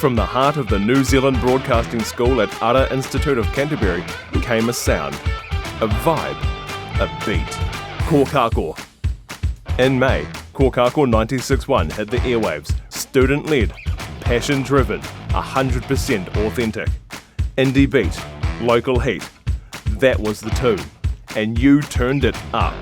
from the heart of the New Zealand Broadcasting School at Ara Institute of Canterbury came a sound, a vibe, a beat. Kōkako. In May, Kōkako 96.1 hit the airwaves, student-led, passion-driven, 100% authentic. Indie beat, local heat. That was the tune, and you turned it up.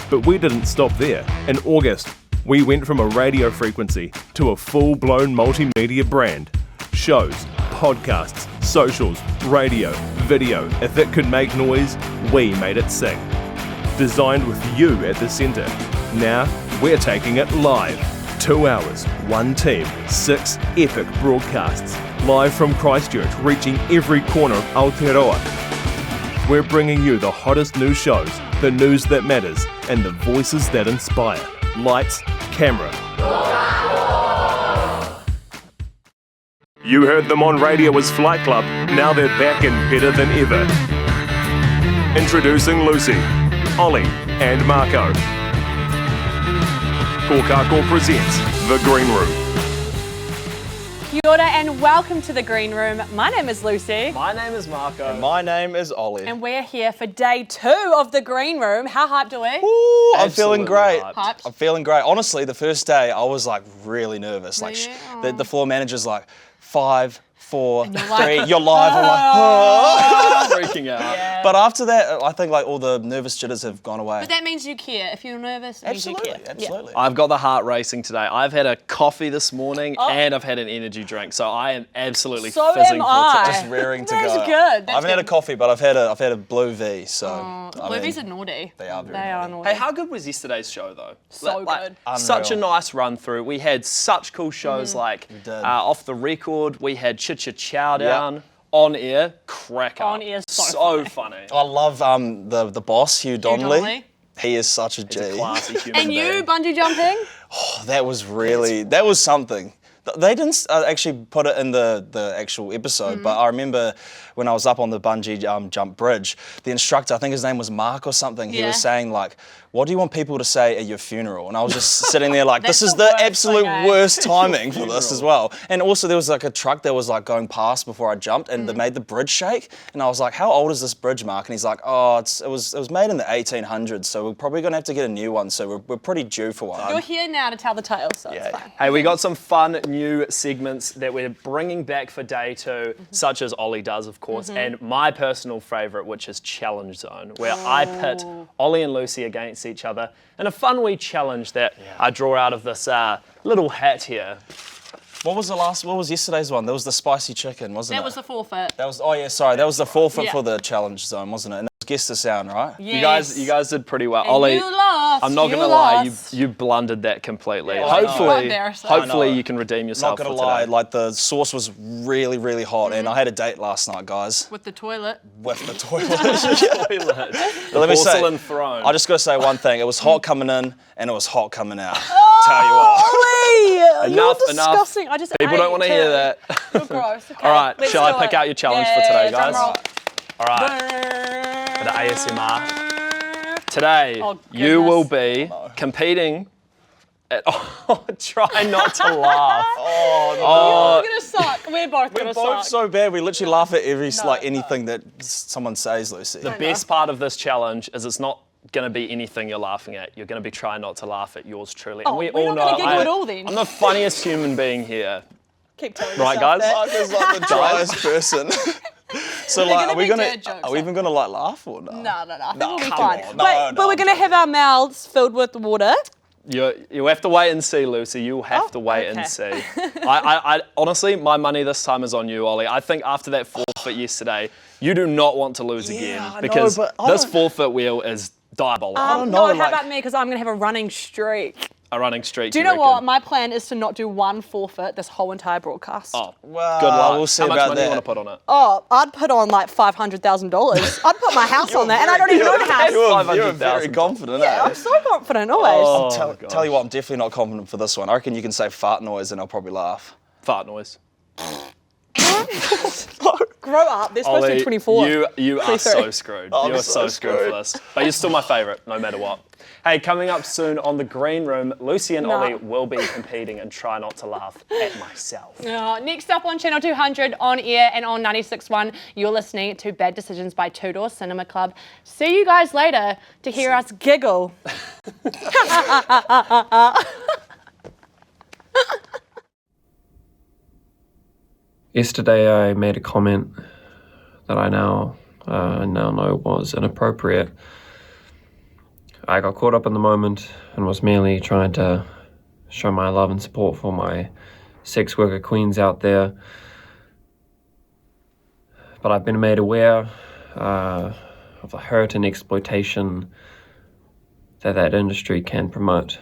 But we didn't stop there. In August, we went from a radio frequency to a full-blown multimedia brand. Shows, podcasts, socials, radio, video. If it could make noise, we made it sing. Designed with you at the centre. Now, we're taking it live. 2 hours, one team, 6 epic broadcasts. Live from Christchurch, reaching every corner of Aotearoa. We're bringing you the hottest news shows, the news that matters, and the voices that inspire. Lights, camera. You heard them on radio as Flight Club, now they're back and better than ever. Introducing Lucy, Ollie, and Marco. Kōkako presents The Green Room. Kia ora and welcome to The Green Room. My name is Lucy. My name is Marco. And my name is Ollie. And we're here for day 2 of The Green Room. How hyped are we? Ooh, I'm feeling great. Hyped. I'm feeling great. Honestly, the first day I was like really nervous. Like the floor manager's like 5, 4, 3, you're live. I'm like, freaking out. Yeah. But after that, I think like all the nervous jitters have gone away. But that means you care. If you're nervous, it means you care. Absolutely. I've got the heart racing today. I've had a coffee this morning and I've had an energy drink, so I am absolutely So fizzing am I. for Just rearing to That's go. good. I haven't had a coffee, but I've had a blue V. So Movies are naughty. They are very They are naughty. naughty. Hey, how good was yesterday's show though? So good. Such a Unreal. nice run through. We had such cool shows like did. Off the Record. We had CH200 on air. Cracker. On air, so so funny. I love the boss, Hugh Donnelly. Donnelly. He is such a G. He's a classy human And you being. bungee jumping? That was something. They didn't actually put it in the actual episode, but I remember when I was up on the bungee jump bridge, the instructor, I think his name was Mark or something, he Yeah. was saying like, what do you want people to say at your funeral? And I was just sitting there like, this That's is the the worst, absolute okay. worst timing for this as well. And also there was like a truck that was like going past before I jumped and they made the bridge shake. And I was like, how old is this bridge, Mark? And he's like, oh, it was made in the 1800s, so we're probably gonna have to get a new one. So we're pretty due for one. You're here now to tell the tale, so it's fine. Hey, we got some fun new segments that we're bringing back for day 2, such as Ollie does, of course, and my personal favourite, which is Challenge Zone, where I pit Ollie and Lucy against each other in a fun wee challenge that I draw out of this little hat here. What was yesterday's one? There was the spicy chicken, wasn't it? That was the forfeit. That was the forfeit Yeah. for the challenge zone, wasn't it? And it was guess the sound, right? Yes. You guys did pretty well. And Ollie, you lost. I'm not You gonna lie, lost. you blundered that completely. Yeah, I know. hopefully, Embarrassing. hopefully I know. you can redeem Not yourself gonna for lie, today. like the sauce was really, really hot, and I had a date last night, guys, With the toilet. with the toilet. Toilet. But let me say, Porcelain throne. I just gotta say one thing: it was hot coming in, and it was hot coming out. Tell you what. Ollie! Enough, You're enough. disgusting. I just People ate don't want to hear too. that. You're gross. Okay. All right, let's shall I do pick it. out your challenge for today, guys? drum roll. All right, for the ASMR. Today, Oh, you goodness. will be competing at... Oh, try not to laugh. You're gonna suck. We're both We're gonna both suck. so bad. We literally laugh at anything that someone says, Lucy. The best part of this challenge is it's not going to be anything you're laughing at. You're going to be trying not to laugh at yours truly. And we we're all not gonna know giggle at all then. I'm the funniest human being here. Keep telling Right, yourself guys? that. Mark is like the driest person. So They're like, gonna are we be gonna dad jokes, are we even gonna like laugh or no? No. I think we'll be come fine. on. But No, we're gonna have our mouths filled with water. You have to wait and see, Lucy. You'll have to wait okay. and see. I honestly, my money this time is on you, Ollie. I think after that forfeit yesterday, you do not want to lose again I know, because but I this don't- forfeit wheel is diabolical. don't No, know, how like- about me? Because I'm gonna have a running streak. A running streak. Do you know what? My plan is to not do one forfeit this whole entire broadcast. Oh, Well, good luck. we'll see How much about money that. you want to put on it? Oh, I'd put on like $500,000. I'd put my house on there, and I don't even own a house. You were 500,000. very confident. Yeah, eh? I'm so confident always. Oh, Tell you what, I'm definitely not confident for this one. I reckon you can say fart noise and I'll probably laugh. Fart noise. Grow up. They're supposed to be Ollie, 24. you are 23. so screwed. I'm You're so so screwed for screwed. this. But you're still my favourite, no matter what. Hey, coming up soon on the Green Room, Lucy and Ollie will be competing and try not to laugh at myself. Next up on Channel 200, on air and on 96.1, you're listening to Bad Decisions by Two Door Cinema Club. See you guys later to hear us giggle. Yesterday I made a comment that I now know was inappropriate. I got caught up in the moment and was merely trying to show my love and support for my sex worker queens out there. But I've been made aware of the hurt and exploitation that industry can promote.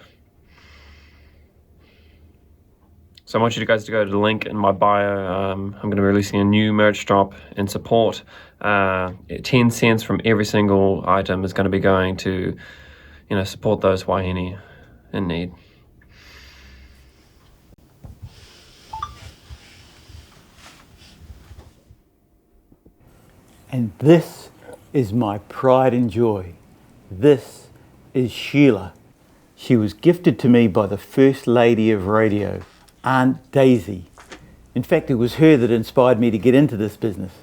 So I want you guys to go to the link in my bio. I'm going to be releasing a new merch drop in support. 10 cents from every single item is going to be going to, support those wahine in need. And this is my pride and joy. This is Sheila. She was gifted to me by the First Lady of Radio, Aunt Daisy. In fact, it was her that inspired me to get into this business.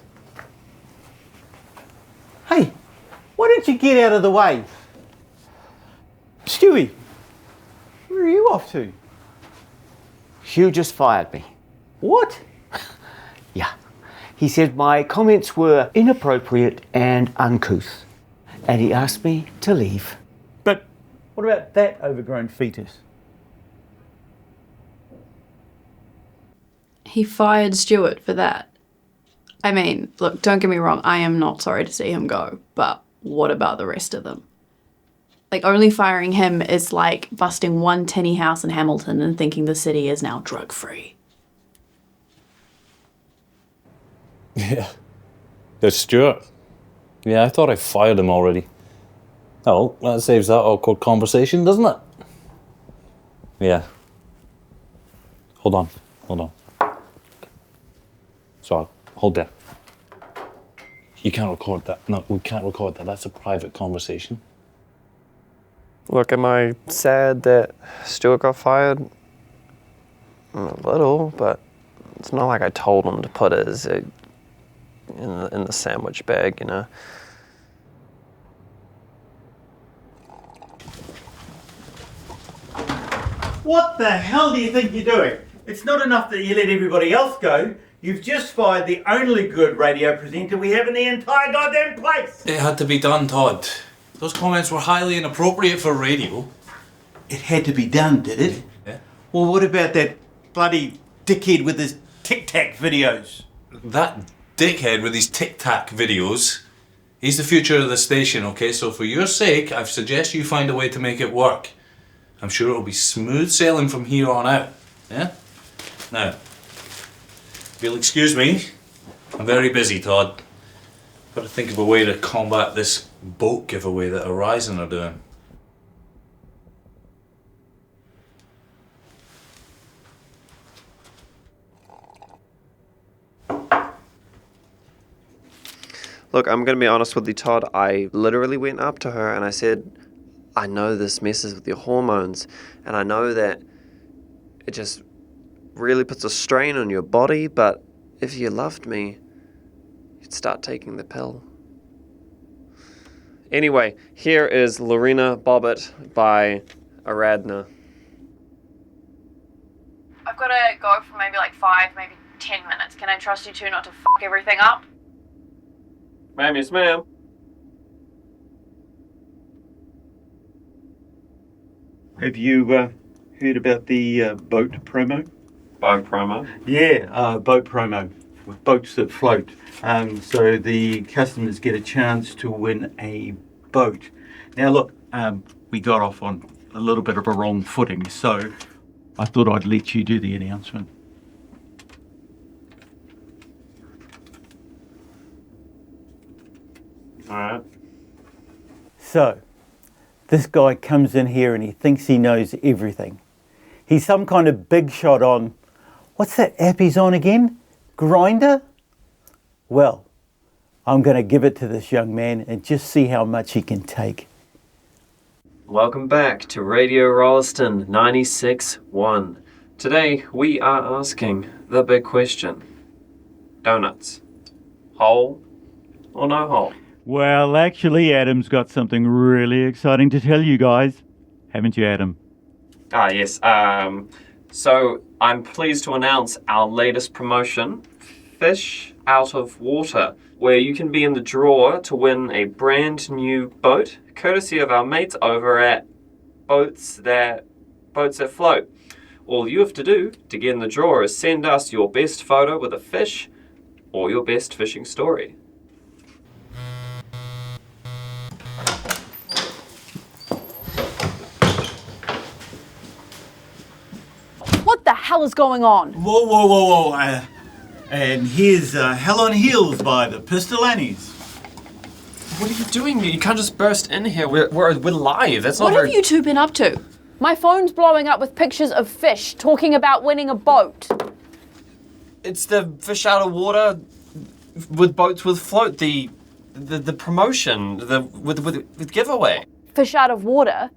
Hey, why don't you get out of the way? Stewie, where are you off to? Hugh just fired me. What? Yeah. He said my comments were inappropriate and uncouth, and he asked me to leave. But what about that overgrown fetus? He fired Stuart for that. I mean, look, don't get me wrong, I am not sorry to see him go, but what about the rest of them? Like, only firing him is like busting one tinny house in Hamilton and thinking the city is now drug-free. Yeah. There's Stuart. Yeah, I thought I fired him already. Oh, that saves that awkward conversation, doesn't it? Yeah. Hold on. Sorry, hold there. You can't record that. No, we can't record that. That's a private conversation. Look, am I sad that Stuart got fired? A little, but it's not like I told him to put his egg in the sandwich bag, What the hell do you think you're doing? It's not enough that you let everybody else go. You've just fired the only good radio presenter we have in the entire goddamn place. It had to be done, Todd. Those comments were highly inappropriate for radio. It had to be done, did it? Yeah. Well, what about that bloody dickhead with his tic-tac videos? That dickhead with his tic-tac videos, he's the future of the station, okay? So for your sake, I suggest you find a way to make it work. I'm sure it'll be smooth sailing from here on out, yeah? Now, if you'll excuse me, I'm very busy, Todd. Got to think of a way to combat this boat giveaway that Horizon are doing. Look, I'm going to be honest with you, Todd. I literally went up to her and I said, I know this messes with your hormones, and I know that it just really puts a strain on your body, but if you loved me, you'd start taking the pill. Anyway, here is Lorena Bobbitt by Aradna. I've got to go for maybe like 5, maybe 10 minutes. Can I trust you two not to fuck everything up? Ma'am, yes ma'am. Have you heard about the boat promo? Boat promo? Yeah, boat promo with boats that float. So the customers get a chance to win a boat. Now look, we got off on a little bit of a wrong footing, so I thought I'd let you do the announcement. All right. So, this guy comes in here and he thinks he knows everything. He's some kind of big shot on, what's that app he's on again? Grindr? Well, I'm going to give it to this young man and just see how much he can take. Welcome back to Radio Rolliston 96.1. Today we are asking the big question. Donuts. Hole or no hole? Well, actually, Adam's got something really exciting to tell you guys. Haven't you, Adam? Ah, yes. So I'm pleased to announce our latest promotion, Fish Out of Water, where you can be in the draw to win a brand new boat, courtesy of our mates over at Boats That Float. All you have to do to get in the draw is send us your best photo with a fish or your best fishing story. What the hell is going on? Whoa, whoa, whoa, whoa. And here's Hell on Heels by the Pistol Annies. What are you doing? You can't just burst in here. We're live. That's not What have you two been up to? My phone's blowing up with pictures of fish talking about winning a boat. It's the Fish Out of Water with Boats with Float, the promotion, with giveaway. Fish Out of Water?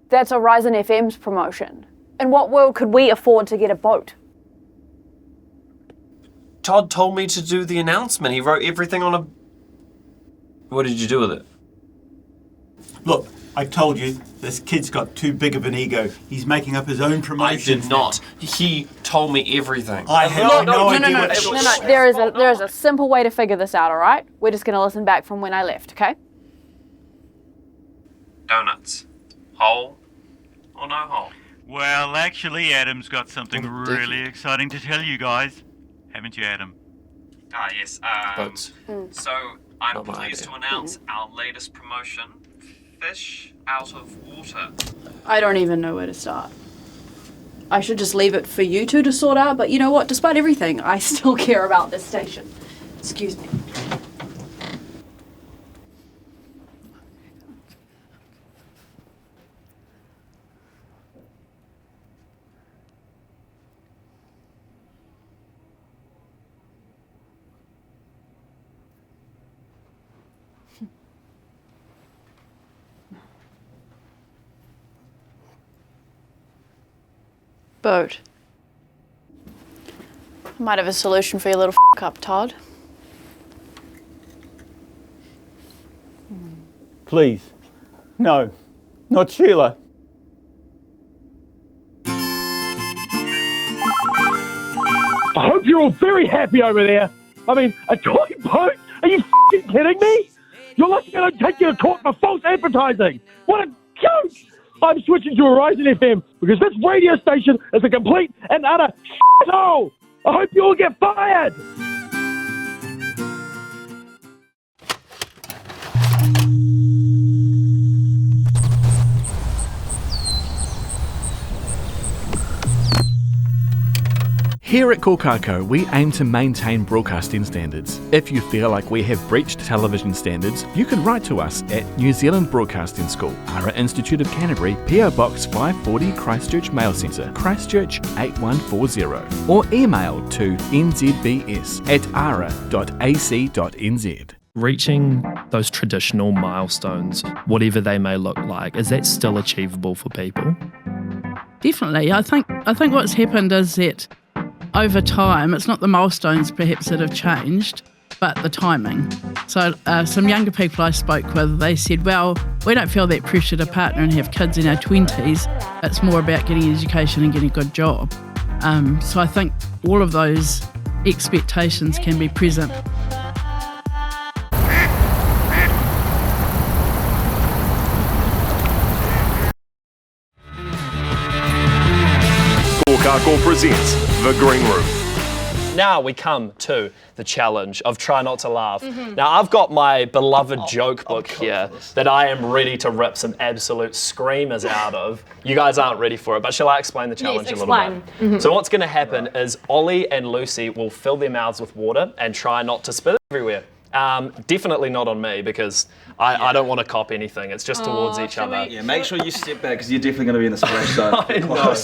That's Horizon FM's promotion. In what world could we afford to get a boat? Todd told me to do the announcement. He wrote everything on a... What did you do with it? Look, I told you, this kid's got too big of an ego. He's making up his own I promotions. did not. He told me everything. I have no idea what... No, there is a simple way to figure this out, all right? We're just going to listen back from when I left, okay? Donuts. Hole or no hole? Well, actually, Adam's got something really exciting to tell you guys. Haven't you, Adam? Ah, yes. Boats. So, I'm Not my pleased idea. to announce our latest promotion, Fish Out of Water. I don't even know where to start. I should just leave it for you two to sort out, but you know what? Despite everything, I still care about this station. Excuse me. Boat. I might have a solution for your little up, Todd. Please. No. Not Sheila. I hope you're all very happy over there. I mean, a toy boat? Are you f***ing kidding me? You're lucky I don't take you to court for false advertising. What a joke! I'm switching to Horizon FM because this radio station is a complete and utter shithole. I hope you all get fired. Here at Kōkako, we aim to maintain broadcasting standards. If you feel like we have breached television standards, you can write to us at New Zealand Broadcasting School, Ara Institute of Canterbury, PO Box 540 Christchurch Mail Centre, Christchurch 8140, or email to nzbs@ara.ac.nz. Reaching those traditional milestones, whatever they may look like, is that still achievable for people? Definitely. I think what's happened is that over time, it's not the milestones perhaps that have changed, but the timing. So some younger people I spoke with, they said, well, we don't feel that pressure to partner and have kids in our 20s. It's more about getting education and getting a good job. So I think all of those expectations can be present. Kōkako presents The Green Room. Now we come to the challenge of try not to laugh. Now I've got my beloved joke book here that I am ready to rip some absolute screamers out of. You guys aren't ready for it, but shall I explain the challenge a little bit? So what's going to happen is Ollie and Lucy will fill their mouths with water and try not to spit it everywhere. Definitely not on me because I don't want to cop anything. It's just towards each other. Yeah, make sure you step back because you're definitely going to be in the splash zone. I know.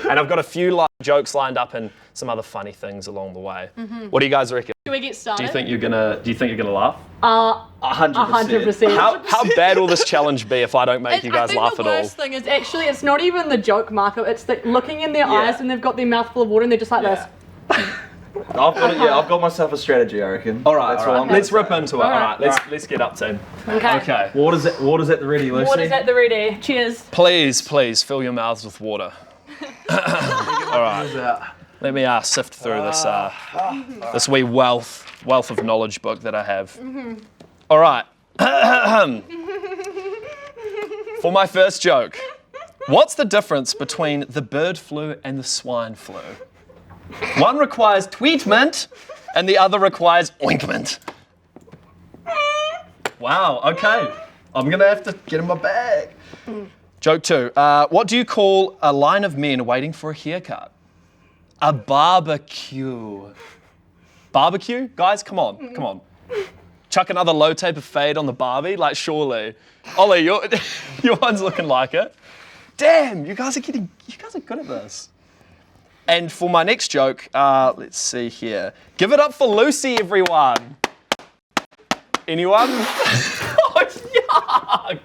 And I've got a few live jokes lined up and some other funny things along the way. What do you guys reckon? Should we get started? Do you think you're gonna laugh? 100%. How bad will this challenge be if I don't make you guys laugh at all? The worst thing is actually, it's not even the joke marker. It's the looking in their eyes and they've got their mouth full of water and they're just like this. I've got myself a strategy, I reckon. All right. Let's rip into it. All right. Let's get up, team. Okay. Water's at the ready, Lucy. Water's at the ready. Cheers. Please fill your mouths with water. All right. Let me sift through this wee wealth of knowledge book that I have. All right. For my first joke, what's the difference between the bird flu and the swine flu? One requires treatment and the other requires ointment. Wow, okay. I'm gonna have to get in my bag. Joke 2. What do you call a line of men waiting for a haircut? A barbecue. Barbecue? Guys, come on. Chuck another low tape of fade on the Barbie, like surely. Ollie, your one's looking like it. Damn, you guys are good at this. And for my next joke, let's see here. Give it up for Lucy, everyone. Anyone? Oh, yuck.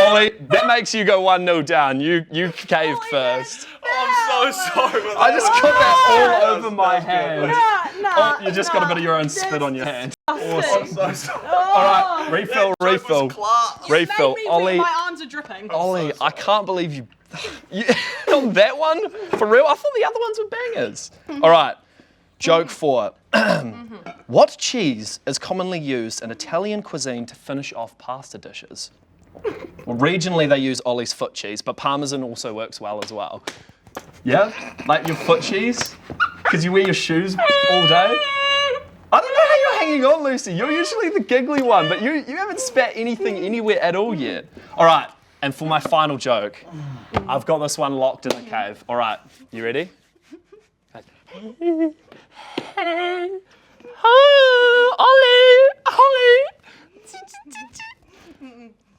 Ollie, that makes you go 1-0 down. You caved first. I'm so sorry. I just got that all over my hand. Oh, you just got a bit of your own spit on your hand. Awesome. I'm so sorry. All right, refill. Ollie, My arms are dripping. Ollie, I can't believe you on that one? For real? I thought the other ones were bangers. All right, joke 4. What cheese is commonly used in Italian cuisine to finish off pasta dishes? Well, regionally they use Ollie's foot cheese, but Parmesan also works well as well. Yeah? Like your foot cheese? Because you wear your shoes all day? I don't know how you're hanging on, Lucy. You're usually the giggly one, but you haven't spat anything anywhere at all yet. All right, and for my final joke, I've got this one locked in the cave. All right, you ready? Ollie!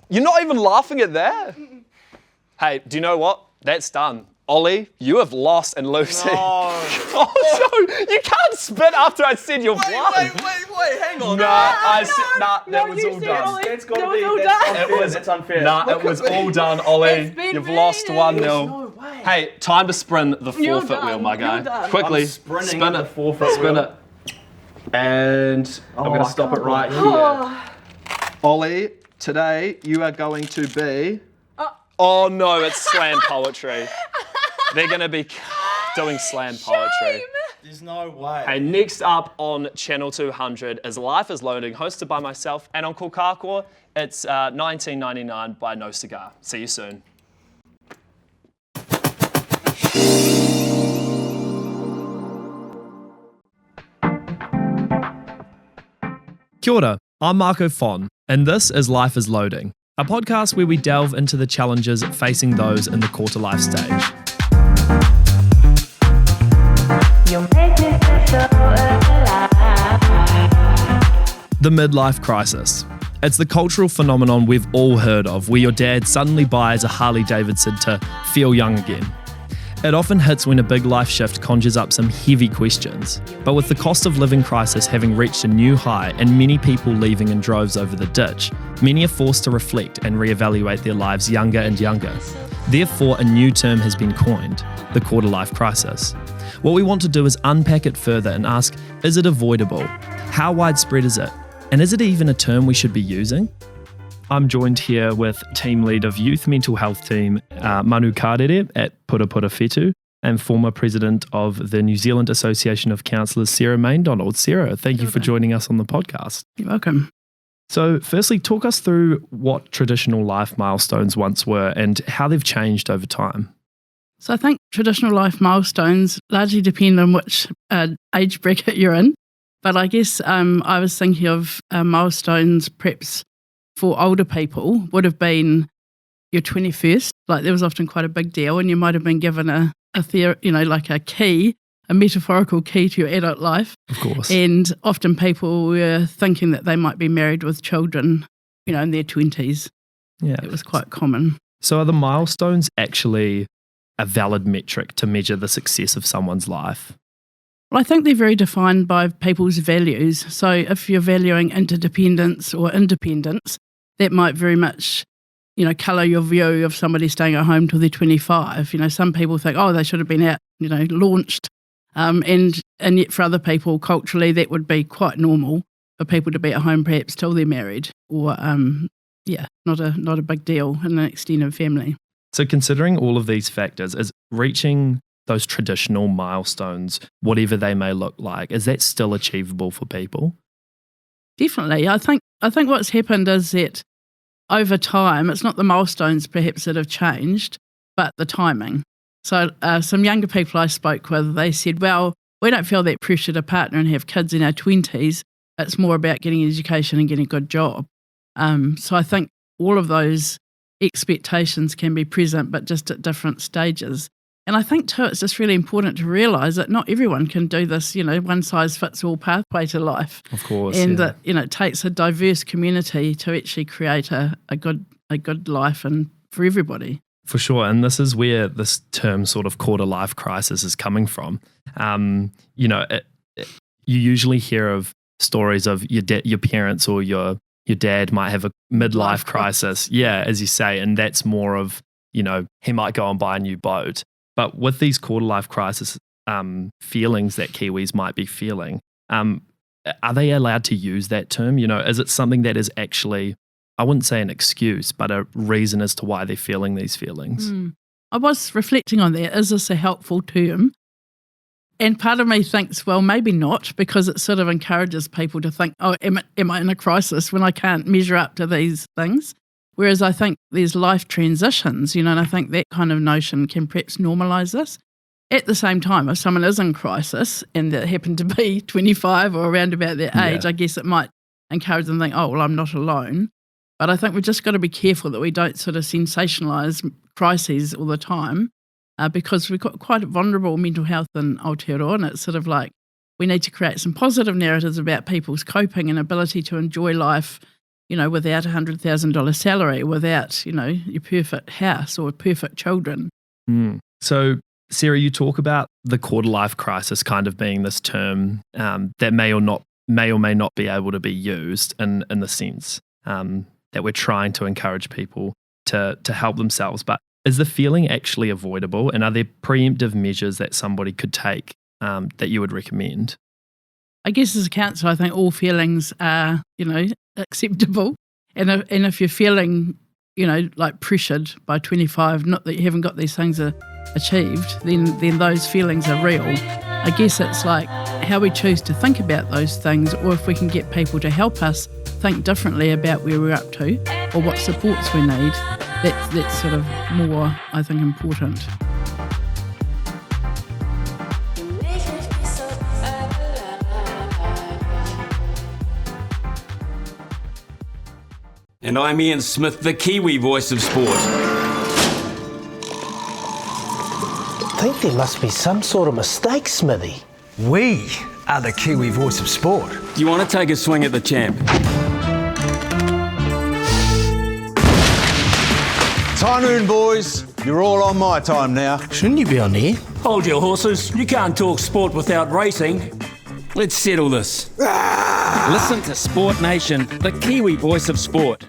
You're not even laughing at that? Hey, do you know what? That's done. Ollie, you have lost, and Lucy. No. Oh, no, you can't spit after I said you've won. Wait, hang on. That was all done. That's gotta be unfair. That's unfair. It was all done, Ollie. You've lost 1-0. No way. Hey, time to spin the forfeit wheel, my guy. Quickly, spin it. Spin it. And I'm going to stop it right here. Ollie, today you are going to be... Oh no, it's slam poetry. They're going to be doing slam poetry. There's no way. Hey, next up on Channel 200 is Life is Loading, hosted by myself, and on Kōkako, it's 1999 by No Cigar. See you soon. Kia ora, I'm Marco Fon, and this is Life is Loading, a podcast where we delve into the challenges facing those in the quarter life stage. You make me feel so alive. The midlife crisis. It's the cultural phenomenon we've all heard of, where your dad suddenly buys a Harley Davidson to feel young again. It often hits when a big life shift conjures up some heavy questions. But with the cost of living crisis having reached a new high and many people leaving in droves over the ditch, many are forced to reflect and reevaluate their lives younger and younger. Therefore, a new term has been coined, the quarter life crisis. What we want to do is unpack it further and ask, is it avoidable? How widespread is it? And is it even a term we should be using? I'm joined here with Team Lead of Youth Mental Health Team, Manu Karere at Pura Pura Whetū, and former President of the New Zealand Association of Counsellors, Sarah Maindonald. Sarah, thank you for joining us on the podcast. You're welcome. So firstly, talk us through what traditional life milestones once were and how they've changed over time. So I think traditional life milestones largely depend on which age bracket you're in. But I guess I was thinking of milestones perhaps for older people would have been your 21st. Like there was often quite a big deal, and you might have been given a key, a metaphorical key to your adult life. Of course. And often people were thinking that they might be married with children, in their 20s. Yeah. It was quite common. So are the milestones actually a valid metric to measure the success of someone's life? Well, I think they're very defined by people's values. So if you're valuing interdependence or independence, that might very much, colour your view of somebody staying at home till they're 25. Some people think, they should have been out, launched. And yet for other people, culturally, that would be quite normal for people to be at home perhaps till they're married or, not a big deal in an extended family. So considering all of these factors, is reaching those traditional milestones, whatever they may look like, is that still achievable for people? Definitely. I think what's happened is that over time, it's not the milestones perhaps that have changed, but the timing. So some younger people I spoke with, they said, well, we don't feel that pressure to partner and have kids in our 20s. It's more about getting an education and getting a good job. So I think all of those expectations can be present, but just at different stages. And I think too, it's just really important to realise that not everyone can do this, one size fits all pathway to life. Of course. And that, it takes a diverse community to actually create a good life and for everybody. For sure. And this is where this term sort of quarter life crisis is coming from. You usually hear of stories of your parents or your dad might have a midlife crisis. Yeah, as you say. And that's more of, he might go and buy a new boat. But with these quarter life crisis feelings that Kiwis might be feeling, are they allowed to use that term? Is it something that is actually, I wouldn't say an excuse, but a reason as to why they're feeling these feelings? I was reflecting on that. Is this a helpful term? And part of me thinks, well, maybe not, because it sort of encourages people to think, am I in a crisis when I can't measure up to these things? Whereas I think there's life transitions, and I think that kind of notion can perhaps normalise this. At the same time, if someone is in crisis and they happen to be 25 or around about their age, I guess it might encourage them to think, I'm not alone. But I think we've just got to be careful that we don't sort of sensationalise crises all the time because we've got quite vulnerable mental health in Aotearoa, and it's sort of like we need to create some positive narratives about people's coping and ability to enjoy life, without $100,000 salary, without, your perfect house or perfect children. So, Sarah, you talk about the quarter life crisis kind of being this term that may or may not be able to be used in the sense that we're trying to encourage people to help themselves. But is the feeling actually avoidable? And are there preemptive measures that somebody could take that you would recommend? I guess as a counsellor, I think all feelings are, acceptable. And if you're feeling, like pressured by 25, not that you haven't got these things achieved, then those feelings are real. I guess it's like how we choose to think about those things, or if we can get people to help us think differently about where we're up to or what supports we need. That's sort of more, I think, important. And I'm Ian Smith, the Kiwi voice of sport. I think there must be some sort of mistake, Smithy. We are the Kiwi voice of sport. Do you want to take a swing at the champ? Time noon, boys. You're all on my time now. Shouldn't you be on here? Hold your horses. You can't talk sport without racing. Let's settle this. Listen to Sport Nation, the Kiwi voice of sport.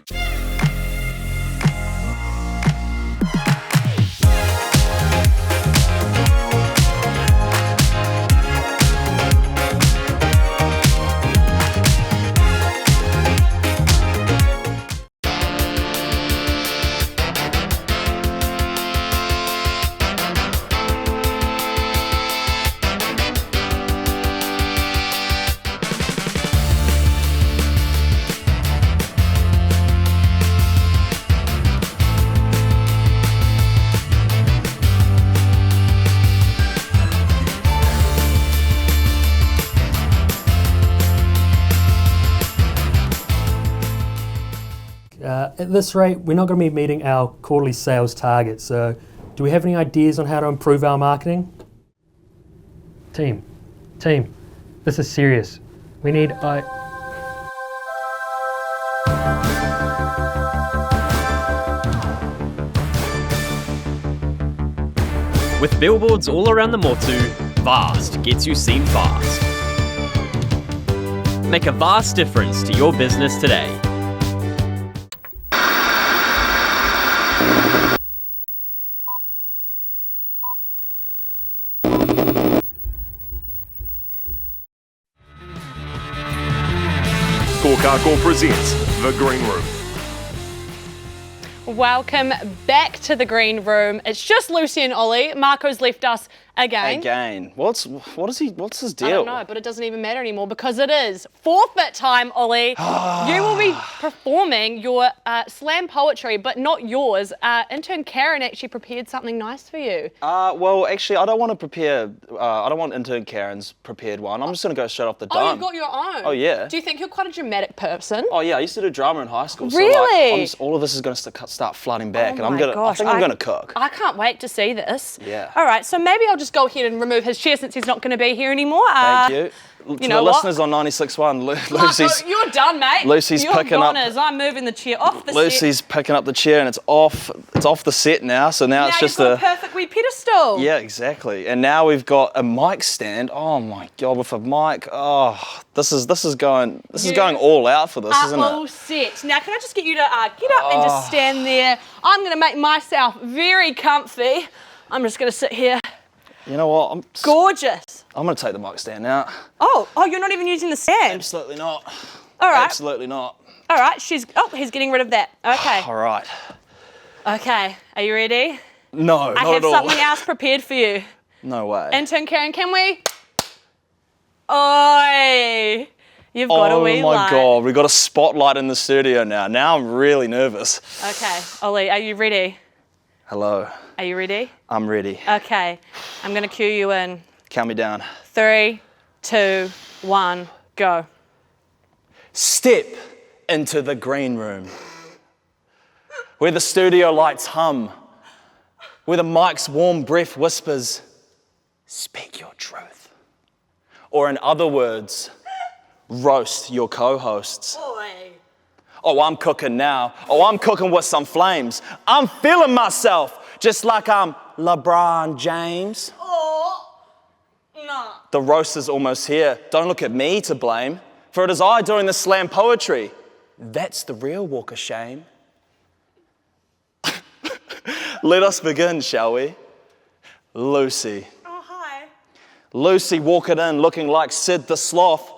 At this rate, we're not going to be meeting our quarterly sales targets, so do we have any ideas on how to improve our marketing? Team, this is serious. We need With billboards all around the motu, vast gets you seen fast. Make a vast difference to your business today. Kōkako presents The Green Room. Welcome back to the green room. It's just Lucy and Ollie. Marco's left us again. What's his deal? I don't know, but it doesn't even matter anymore because it is forfeit time, Ollie. You will be performing your slam poetry, but not yours. Intern Karen actually prepared something nice for you. Well, actually, I don't want to prepare. I don't want intern Karen's prepared one. I'm just going to go straight off the dome. Oh, you've got your own? Oh, yeah. Do you think you're quite a dramatic person? Oh, yeah. I used to do drama in high school. Really? So, all of this is going to start flooding back, and my gosh, I think I'm going to cook. I can't wait to see this. Yeah. All right, so maybe I'll just go ahead and remove his chair since he's not going to be here anymore. Thank you. You To know the what? listeners on 96.1, Lucy's... You're done, mate. Lucy's You're picking gone up... as I'm moving the chair off the set. Lucy's picking up the chair, and it's off the set now, so now it's just you've got a perfect wee pedestal. Yeah, exactly. And now we've got a mic stand. Oh my God, with a mic. Oh, this is going all out for this, isn't it? All set. Now, can I just get you to get up and just stand there? I'm going to make myself very comfy. I'm just going to sit here. You know what? Gorgeous. I'm going to take the mic stand out. Oh, you're not even using the stand? Absolutely not. All right. Absolutely not. All right, he's getting rid of that. Okay. All right. Okay, are you ready? No, not I have at all. something else prepared for you. No way. Intern Karen, can we? Oi! You've got a wee Oh my light. God, we've got a spotlight in the studio now. Now I'm really nervous. Okay, Ollie, are you ready? Hello. Are you ready? I'm ready. Okay, I'm gonna cue you in. Count me down. 3, 2, 1, go. Step into the green room, where the studio lights hum, where the mic's warm breath whispers, speak your truth. Or in other words, roast your co-hosts. Oh, I'm cooking now. Oh, I'm cooking with some flames. I'm feeling myself, just like I'm LeBron James. No. The roast is almost here. Don't look at me to blame, for it is I doing the slam poetry. That's the real walk of shame. Let us begin, shall we? Lucy. Oh, hi. Lucy walking in looking like Sid the Sloth.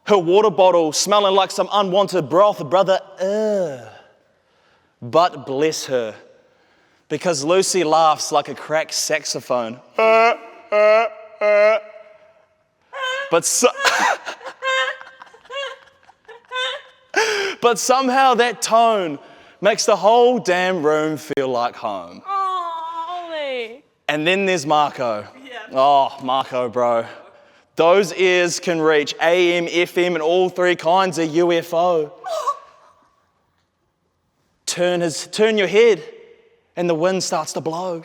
Her water bottle smelling like some unwanted broth, brother. Ugh. But bless her, because Lucy laughs like a cracked saxophone. But somehow that tone makes the whole damn room feel like home. Oh, Ollie. And then there's Marco. Oh, Marco, bro. Those ears can reach AM, FM, and all three kinds of UFO. Turn your head, and the wind starts to blow.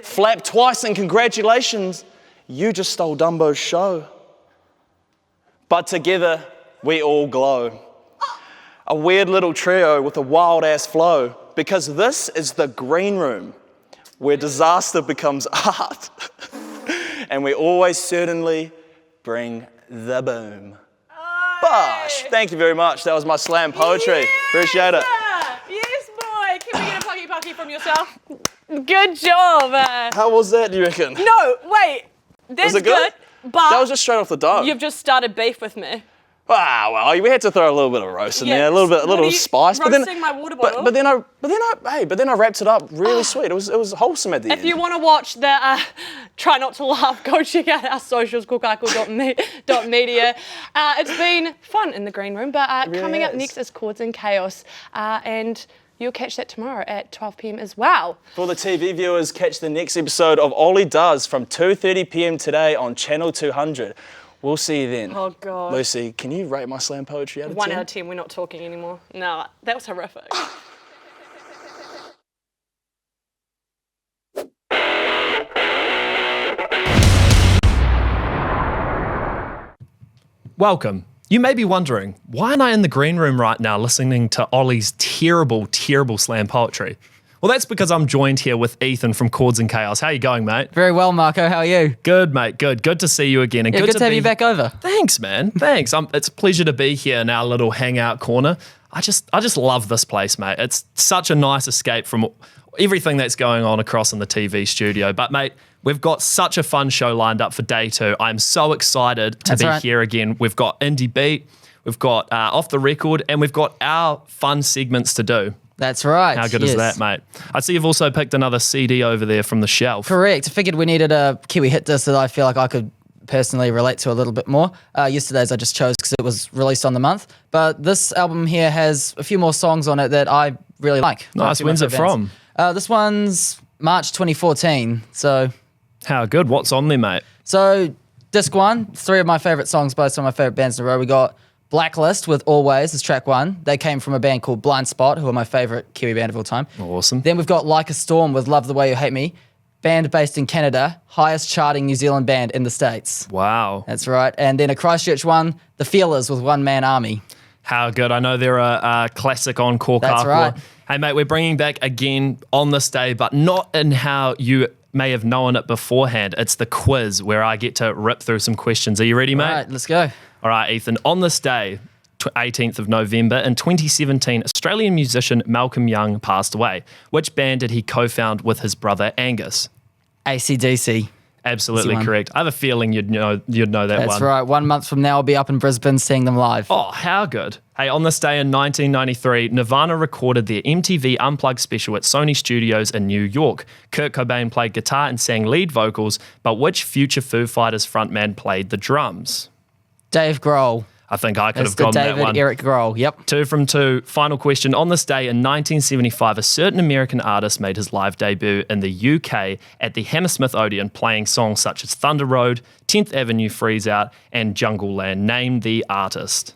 Flap twice, and congratulations, you just stole Dumbo's show. But together, we all glow. A weird little trio with a wild-ass flow, because this is the green room, where disaster becomes art. And we always certainly bring the boom. Bosh! Thank you very much. That was my slam poetry. Appreciate it. Yes, boy. Can we get a pucky from yourself? Good job. How was that, do you reckon? No, wait. That's Was it good? But That was just straight off the dome. you've just started beef with me. Ah, well, we had to throw a little bit of roast in there, a little spice. Roasting my water bottle. But then I wrapped it up really sweet. It was wholesome at the end. If you want to watch the Try Not to Laugh, go check out our socials, kōkako.media. It's been fun in the green room, but really coming up is. next is Chords and Chaos, and you'll catch that tomorrow at 12 p.m. as well. For the TV viewers, catch the next episode of Ollie Does from 2:30 p.m. today on Channel 200. We'll see you then. Oh, God. Lucy, can you rate my slam poetry out of 10? 1 out of 10, we're not talking anymore. No, that was horrific. Welcome. You may be wondering, why am I in the green room right now listening to Ollie's terrible, terrible slam poetry? Well, that's because I'm joined here with Ethan from Chords and Chaos. How you going, mate? Very well, Marco. How are you? Good, mate. Good to see you again. And Yeah, good to have you back over. Thanks, man. Thanks. It's a pleasure to be here in our little hangout corner. I just love this place, mate. It's such a nice escape from everything that's going on across in the TV studio. But, mate, we've got such a fun show lined up for day 2. I'm so excited to be here again. We've got Indie Beat, we've got Off the Record, and we've got our fun segments to do. That's right. How good is that, mate? I see you've also picked another CD over there from the shelf. Correct. I figured we needed a Kiwi hit disc that I feel like I could personally relate to a little bit more. Yesterday's I just chose because it was released on the month. But this album here has a few more songs on it that I really like. Nice. When's it from? This one's March 2014. So, how good? What's on there, mate? So, disc 1, 3 of my favourite songs by some of my favourite bands in a row. We got Blacklist with Always as track 1. They came from a band called Blind Spot, who are my favourite Kiwi band of all time. Awesome. Then we've got Like a Storm with Love the Way You Hate Me, band based in Canada, highest charting New Zealand band in the States. Wow. That's right. And then a Christchurch one, The Feelers with One Man Army. How good. I know they're a classic on Kōkako. That's right. Hey, mate, we're bringing back again on this day, but not in how you may have known it beforehand. It's the quiz where I get to rip through some questions. Are you ready, mate? All right, let's go. All right, Ethan. On this day, 18th of November, in 2017, Australian musician Malcolm Young passed away. Which band did he co-found with his brother Angus? AC/DC. Absolutely correct. I have a feeling you'd know that one. That's right. 1 month from now, I'll be up in Brisbane seeing them live. Oh, how good. Hey, on this day in 1993, Nirvana recorded their MTV Unplugged special at Sony Studios in New York. Kurt Cobain played guitar and sang lead vocals, but which future Foo Fighters frontman played the drums? Dave Grohl. I think I could have gone that one. Eric Grohl, yep. 2 from 2. Final question. On this day in 1975, a certain American artist made his live debut in the UK at the Hammersmith Odeon, playing songs such as Thunder Road, 10th Avenue Freeze Out, and Jungle Land. Name the artist.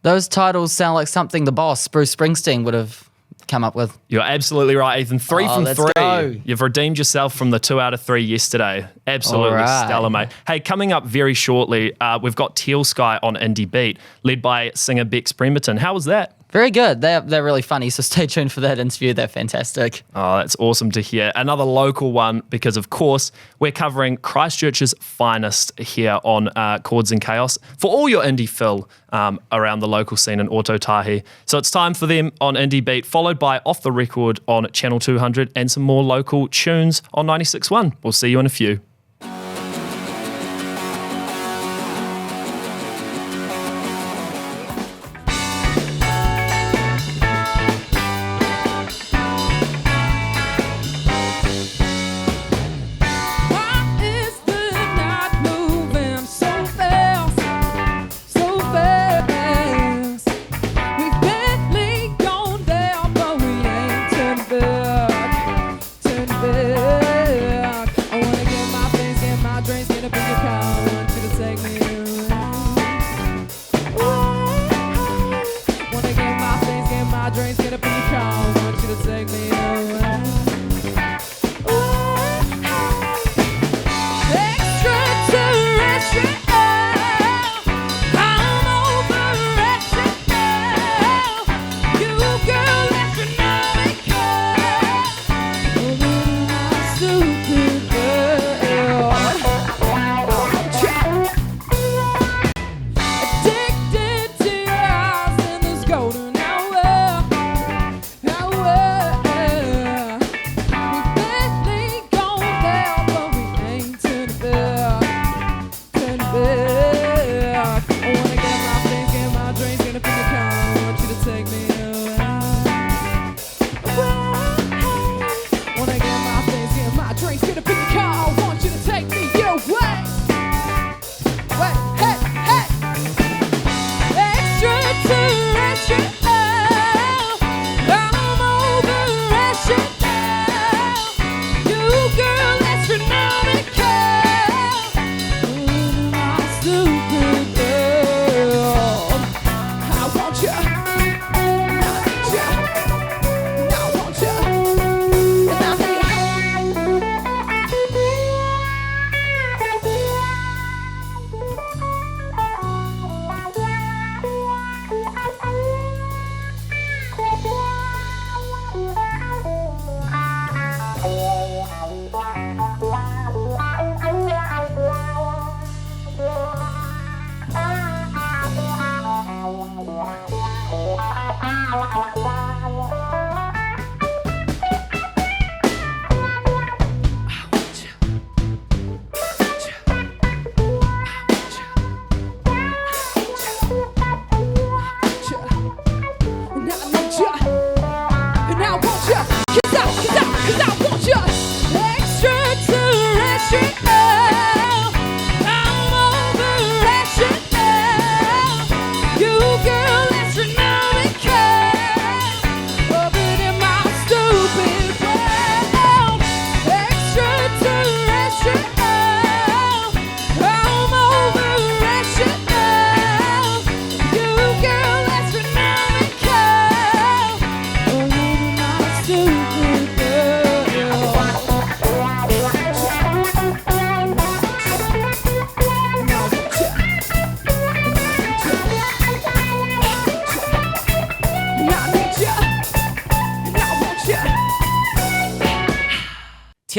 Those titles sound like something the boss, Bruce Springsteen, would have come up with. You're absolutely right, Ethan. 3 from 3. Go. You've redeemed yourself from the 2 out of 3 yesterday. Absolutely stellar, mate. Hey, coming up very shortly, we've got Teal Sky on Indie Beat, led by singer Bex Bremerton. How was that? Very good. They're really funny, so stay tuned for that interview. They're fantastic. Oh, that's awesome to hear. Another local one, because of course, we're covering Christchurch's finest here on Chords and Chaos for all your indie fill around the local scene in Ōtautahi. So it's time for them on Indie Beat, followed by Off the Record on Channel 200 and some more local tunes on 96.1. We'll see you in a few. I wanna get my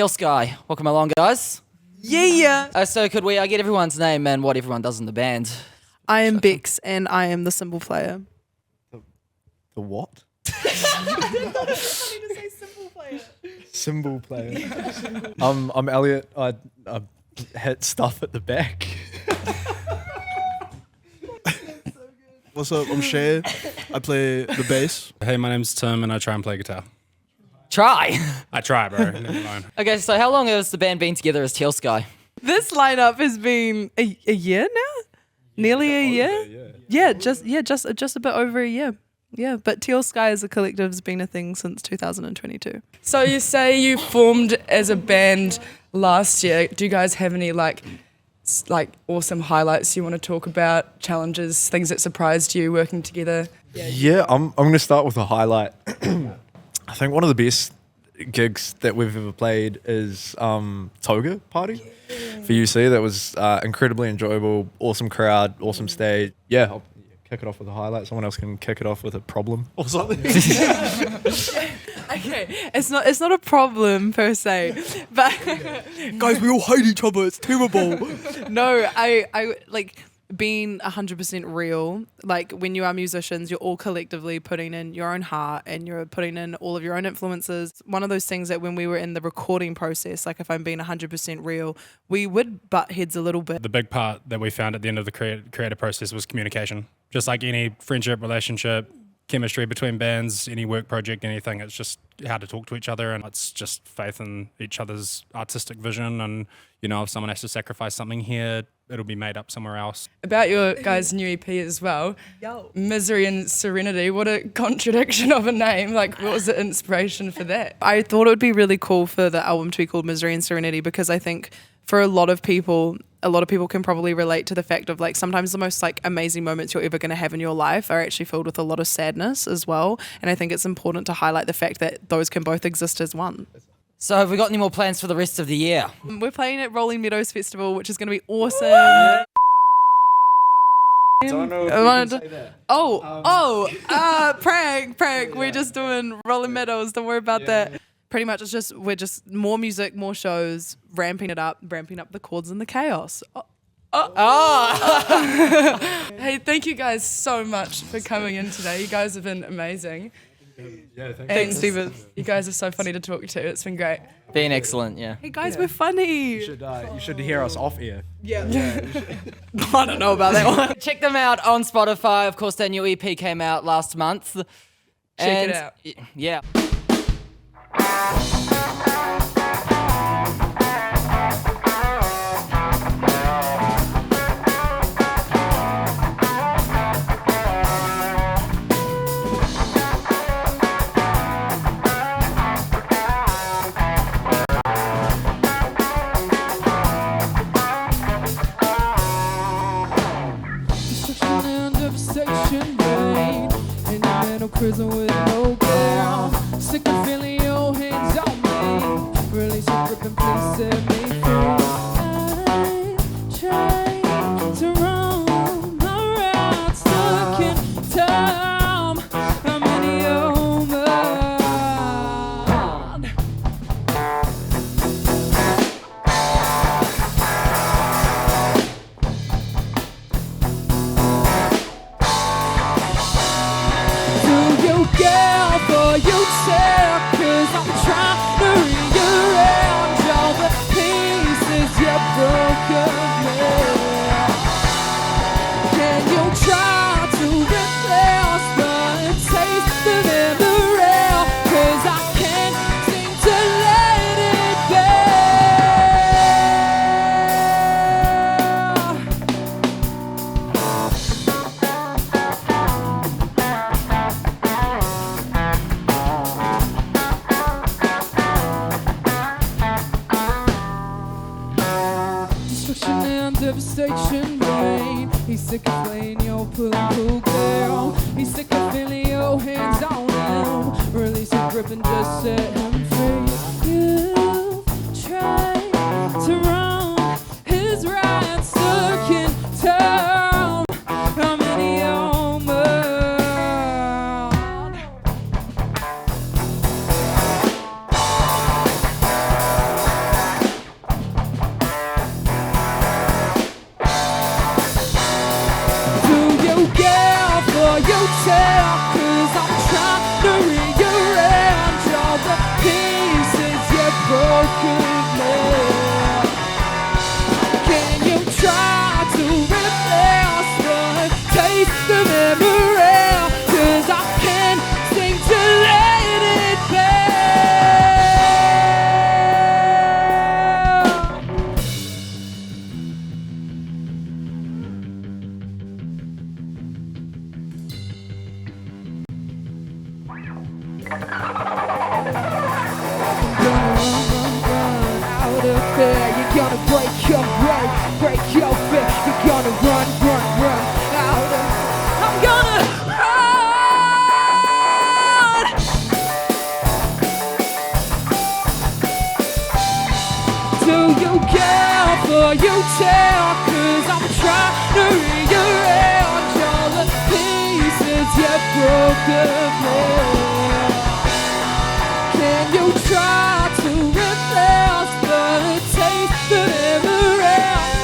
Teal Sky. Welcome along, guys. Yeah. So could we get everyone's name and what everyone does in the band? I am Bex and I am the cymbal player. The what? Cymbal player. I'm Elliot. I hit stuff at the back. What's up? I'm Shay. I play the bass. Hey, my name's Tim and I try and play guitar. Try? I try, bro. Never mind. Okay, so how long has the band been together as Teal Sky? This lineup has been a year now? Nearly a year? Yeah, just a bit over a year. Yeah, but Teal Sky as a collective has been a thing since 2022. So you say you formed as a band last year. Do you guys have any like awesome highlights you want to talk about, challenges, things that surprised you working together? Yeah, I'm going to start with a highlight. I think one of the best gigs that we've ever played is Toga Party for UC. That was incredibly enjoyable, awesome crowd, awesome stage. Yeah, I'll kick it off with a highlight. Someone else can kick it off with a problem or something. Okay, it's not a problem per se, but guys, we all hate each other. It's terrible. No, I like being 100% real. Like when you are musicians, you're all collectively putting in your own heart and you're putting in all of your own influences. One of those things that when we were in the recording process, like if I'm being 100% real, we would butt heads a little bit. The big part that we found at the end of the creative process was communication. Just like any friendship, relationship, chemistry between bands, any work project, anything, it's just how to talk to each other, and it's just faith in each other's artistic vision. And you know, if someone has to sacrifice something here, it'll be made up somewhere else. About your guys' new EP as well, Misery and Serenity, what a contradiction of a name. Like, what was the inspiration for that? I thought it would be really cool for the album to be called Misery and Serenity because I think for a lot of people can probably relate to the fact of like sometimes the most like amazing moments you're ever going to have in your life are actually filled with a lot of sadness as well. And I think it's important to highlight the fact that those can both exist as one. So have we got any more plans for the rest of the year? We're playing at Rolling Meadows Festival, which is going to be awesome. Don't know if we can say that. Prank. We're just doing Rolling Meadows. Don't worry about that. Pretty much we're just more music, more shows, ramping up the chords and the chaos. Hey, thank you guys so much for coming in today. You guys have been amazing. Yeah, thanks, Steven. You guys are so funny to talk to. It's been great. Been excellent, yeah. Hey guys, we're funny. You should hear us off air. Yeah. I don't know about that one. Check them out on Spotify. Of course, their new EP came out last month. Check it out. Yeah. Prison with no ground. Sick of feeling your hands on me. Release your grip and please set me free. I try to run around, stuck in time. I'm in your mind. Girl, for you tell, 'cause I'm trying to rearrange all the pieces you broke of me. Can you try to replace the taste of memory? 'Cause I can't seem to let it go. Devastation rain. He's sick of playing your pull and pull girl. He's sick of feeling your hands on him. Release your grip and just set him free. You try to run his ride, stuck in time. I'm in your mind. tell, 'cause I'm trying to rearrange all the pieces you've broken me. Can you try to replace the taste of memory? 'Cause I can't seem to let it be. Out of fear, you're gonna break your fear. You're gonna run out of. I'm gonna run. Do you care for you tell? 'Cause I'm trying to rearrange all the pieces you've broken me. Can you try to replace the taste of memory?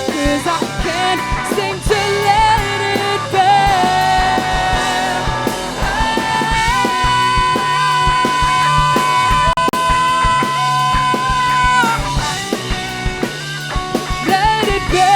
'Cause I can't seem to let it be. Let it be.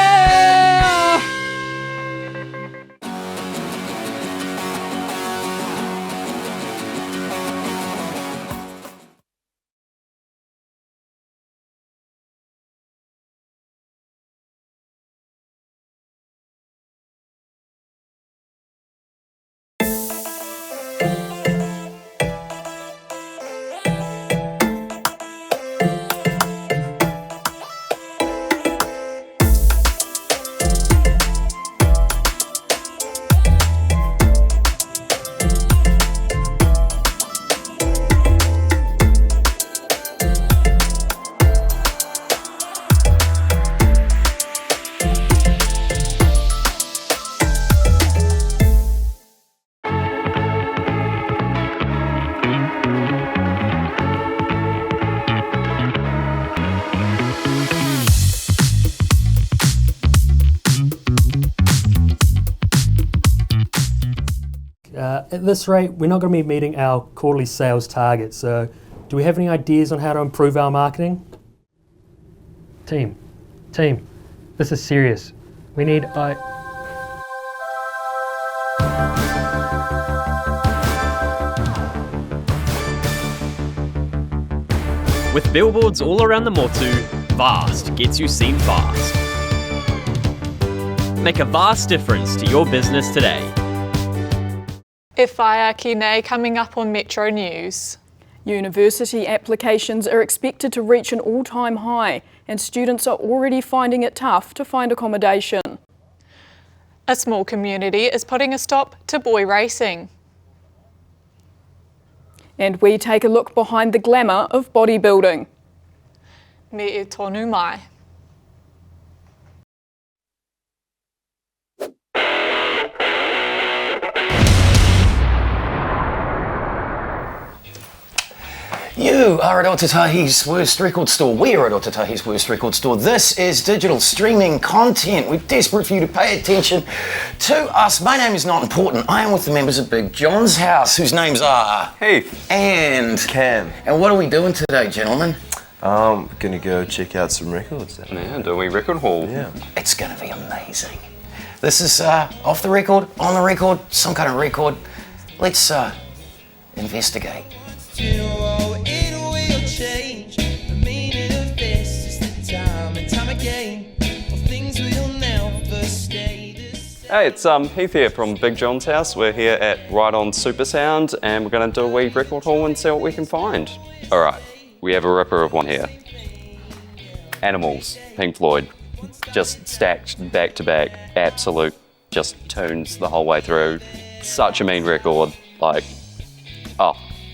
At this rate, we're not going to be meeting our quarterly sales targets. So, do we have any ideas on how to improve our marketing? Team, this is serious. We need With billboards all around the Motu, Vast gets you seen fast. Make a vast difference to your business today. E whaia ki nei coming up on Metro News. University applications are expected to reach an all-time high, and students are already finding it tough to find accommodation. A small community is putting a stop to boy racing. And we take a look behind the glamour of bodybuilding. Me e tonu mai. You are at Otatahi's Worst Record Store. We are at Otatahi's Worst Record Store. This is digital streaming content. We're desperate for you to pay attention to us. My name is not important. I am with the members of Big John's house, whose names are Heath and Cam. And what are we doing today, gentlemen? Gonna go check out some records. Yeah, do we record haul? Yeah. It's gonna be amazing. This is off the record, on the record, some kind of record. Let's investigate. Change. The meaning of this is the time and time again. Well, things will never stay the same. Hey, it's Heath here from Big John's house. We're here at Right On Supersound and we're going to do a wee record haul and see what we can find. Alright, we have a ripper of one here. Animals, Pink Floyd. Just stacked back to back, absolute just tunes the whole way through. Such a mean record, like,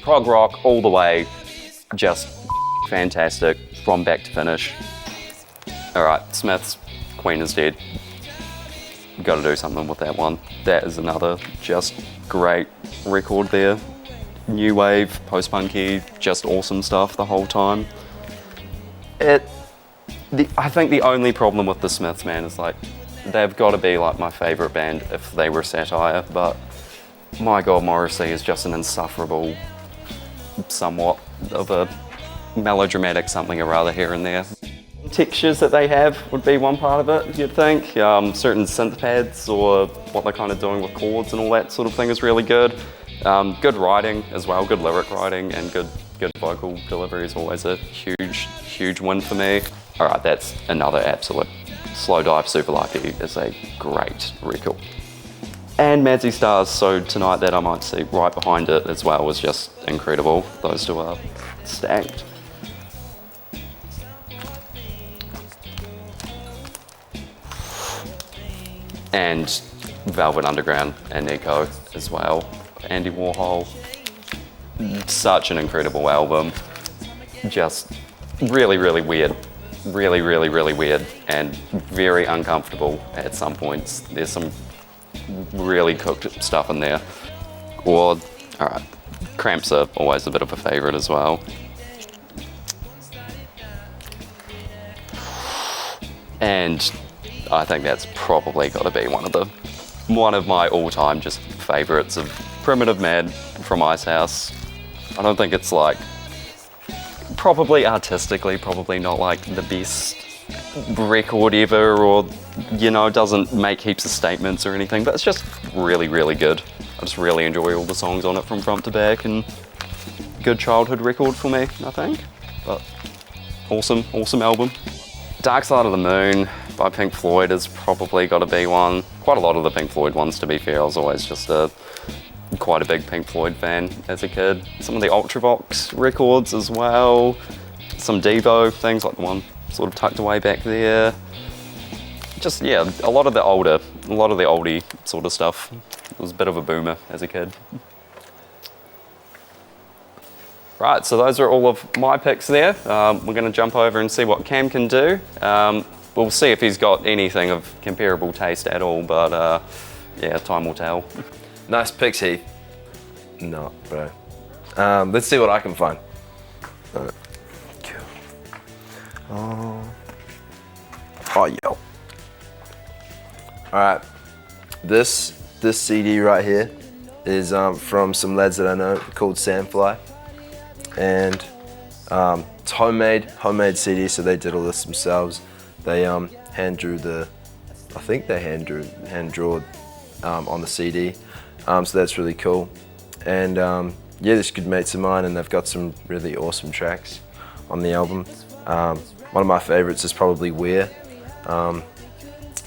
prog rock all the way. Just fantastic from back to finish. Alright, Smith's Queen is Dead. Gotta do something with that one. That is another just great record there. New wave, post-punky, just awesome stuff the whole time. I think the only problem with the Smiths, man, is like, they've got to be like my favourite band if they were satire, but my God, Morrissey is just an insufferable, somewhat of a melodramatic something or other here and there. Textures that they have would be one part of it, you'd think. Certain synth pads or what they're kind of doing with chords and all that sort of thing is really good. Good writing as well, good lyric writing and good vocal delivery is always a huge win for me. All right, that's another absolute Slow Dive Super Lucky is a great record. And Madzy Stars, so Tonight that I might see right behind it as well was just incredible. Those two are stacked. And Velvet Underground and Nico as well. Andy Warhol, such an incredible album. Just really weird. Really weird and very uncomfortable at some points. There's some really cooked stuff in there. All right, Cramps are always a bit of a favourite as well. And I think that's probably got to be one of my all-time just favourites of Primitive Mad from Icehouse. I don't think it's like probably artistically, probably not like the best record ever, or doesn't make heaps of statements or anything, but it's just really good. I just really enjoy all the songs on it from front to back, and good childhood record for me, I think. But awesome album. Dark Side of the Moon by Pink Floyd has probably got to be one. Quite a lot of the Pink Floyd ones, to be fair. I was always just quite a big Pink Floyd fan as a kid. Some of the Ultravox records as well. Some Devo things, like the one sort of tucked away back there. Just, yeah, a lot of the oldie sort of stuff. I was a bit of a boomer as a kid. Right, so those are all of my picks there. We're going to jump over and see what Cam can do. We'll see if he's got anything of comparable taste at all, but yeah, time will tell. Nice picks, Heath. No, bro. Let's see what I can find. Cool. Oh, yo. All right, this CD right here is from some lads that I know called Sandfly, and it's homemade CD. So they did all this themselves. They hand drew on the CD. So that's really cool. And yeah, this good mates of mine, and they've got some really awesome tracks on the album. One of my favorites is probably Where.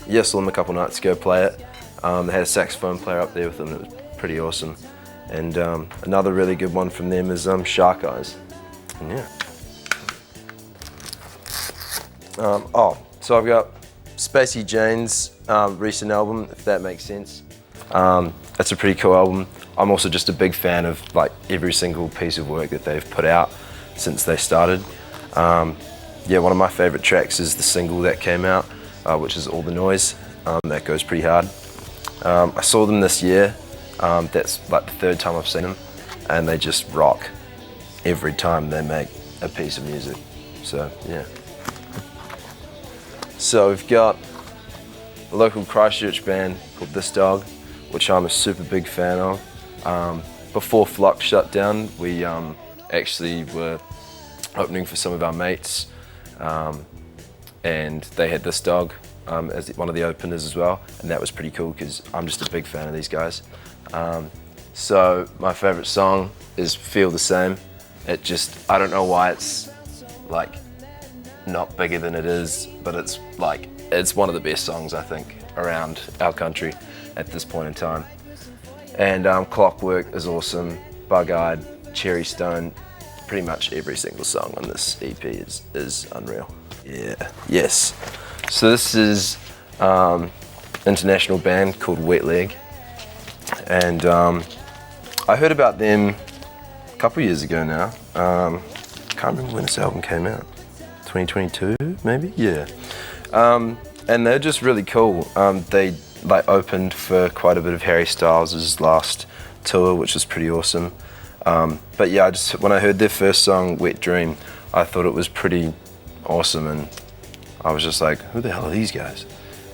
Yeah, saw them a couple nights ago play it. They had a saxophone player up there with them. It was pretty awesome. And another really good one from them is Shark Eyes. And yeah. So I've got Spacey Jane's recent album, if that makes sense. That's a pretty cool album. I'm also just a big fan of like every single piece of work that they've put out since they started. Yeah, one of my favorite tracks is the single that came out, which is All the Noise. That goes pretty hard. I saw them this year. That's like the third time I've seen them, and they just rock every time they make a piece of music. So yeah. So we've got a local Christchurch band called This Dog, which I'm a super big fan of. Before Flux shut down, we actually were opening for some of our mates, and they had This Dog as one of the openers as well, and that was pretty cool because I'm just a big fan of these guys. So my favorite song is Feel the Same. I don't know why it's like not bigger than it is, but it's one of the best songs I think around our country at this point in time. And Clockwork is awesome, Bug-Eyed, Cherry Stone, pretty much every single song on this EP is unreal. Yeah, yes. So this is international band called Wet Leg, and I heard about them a couple years ago now. Can't remember when this album came out. 2022 maybe? Yeah. And they're just really cool. They opened for quite a bit of Harry Styles' last tour, which was pretty awesome. But yeah, when I heard their first song, Wet Dream, I thought it was pretty awesome, and I was just like, who the hell are these guys?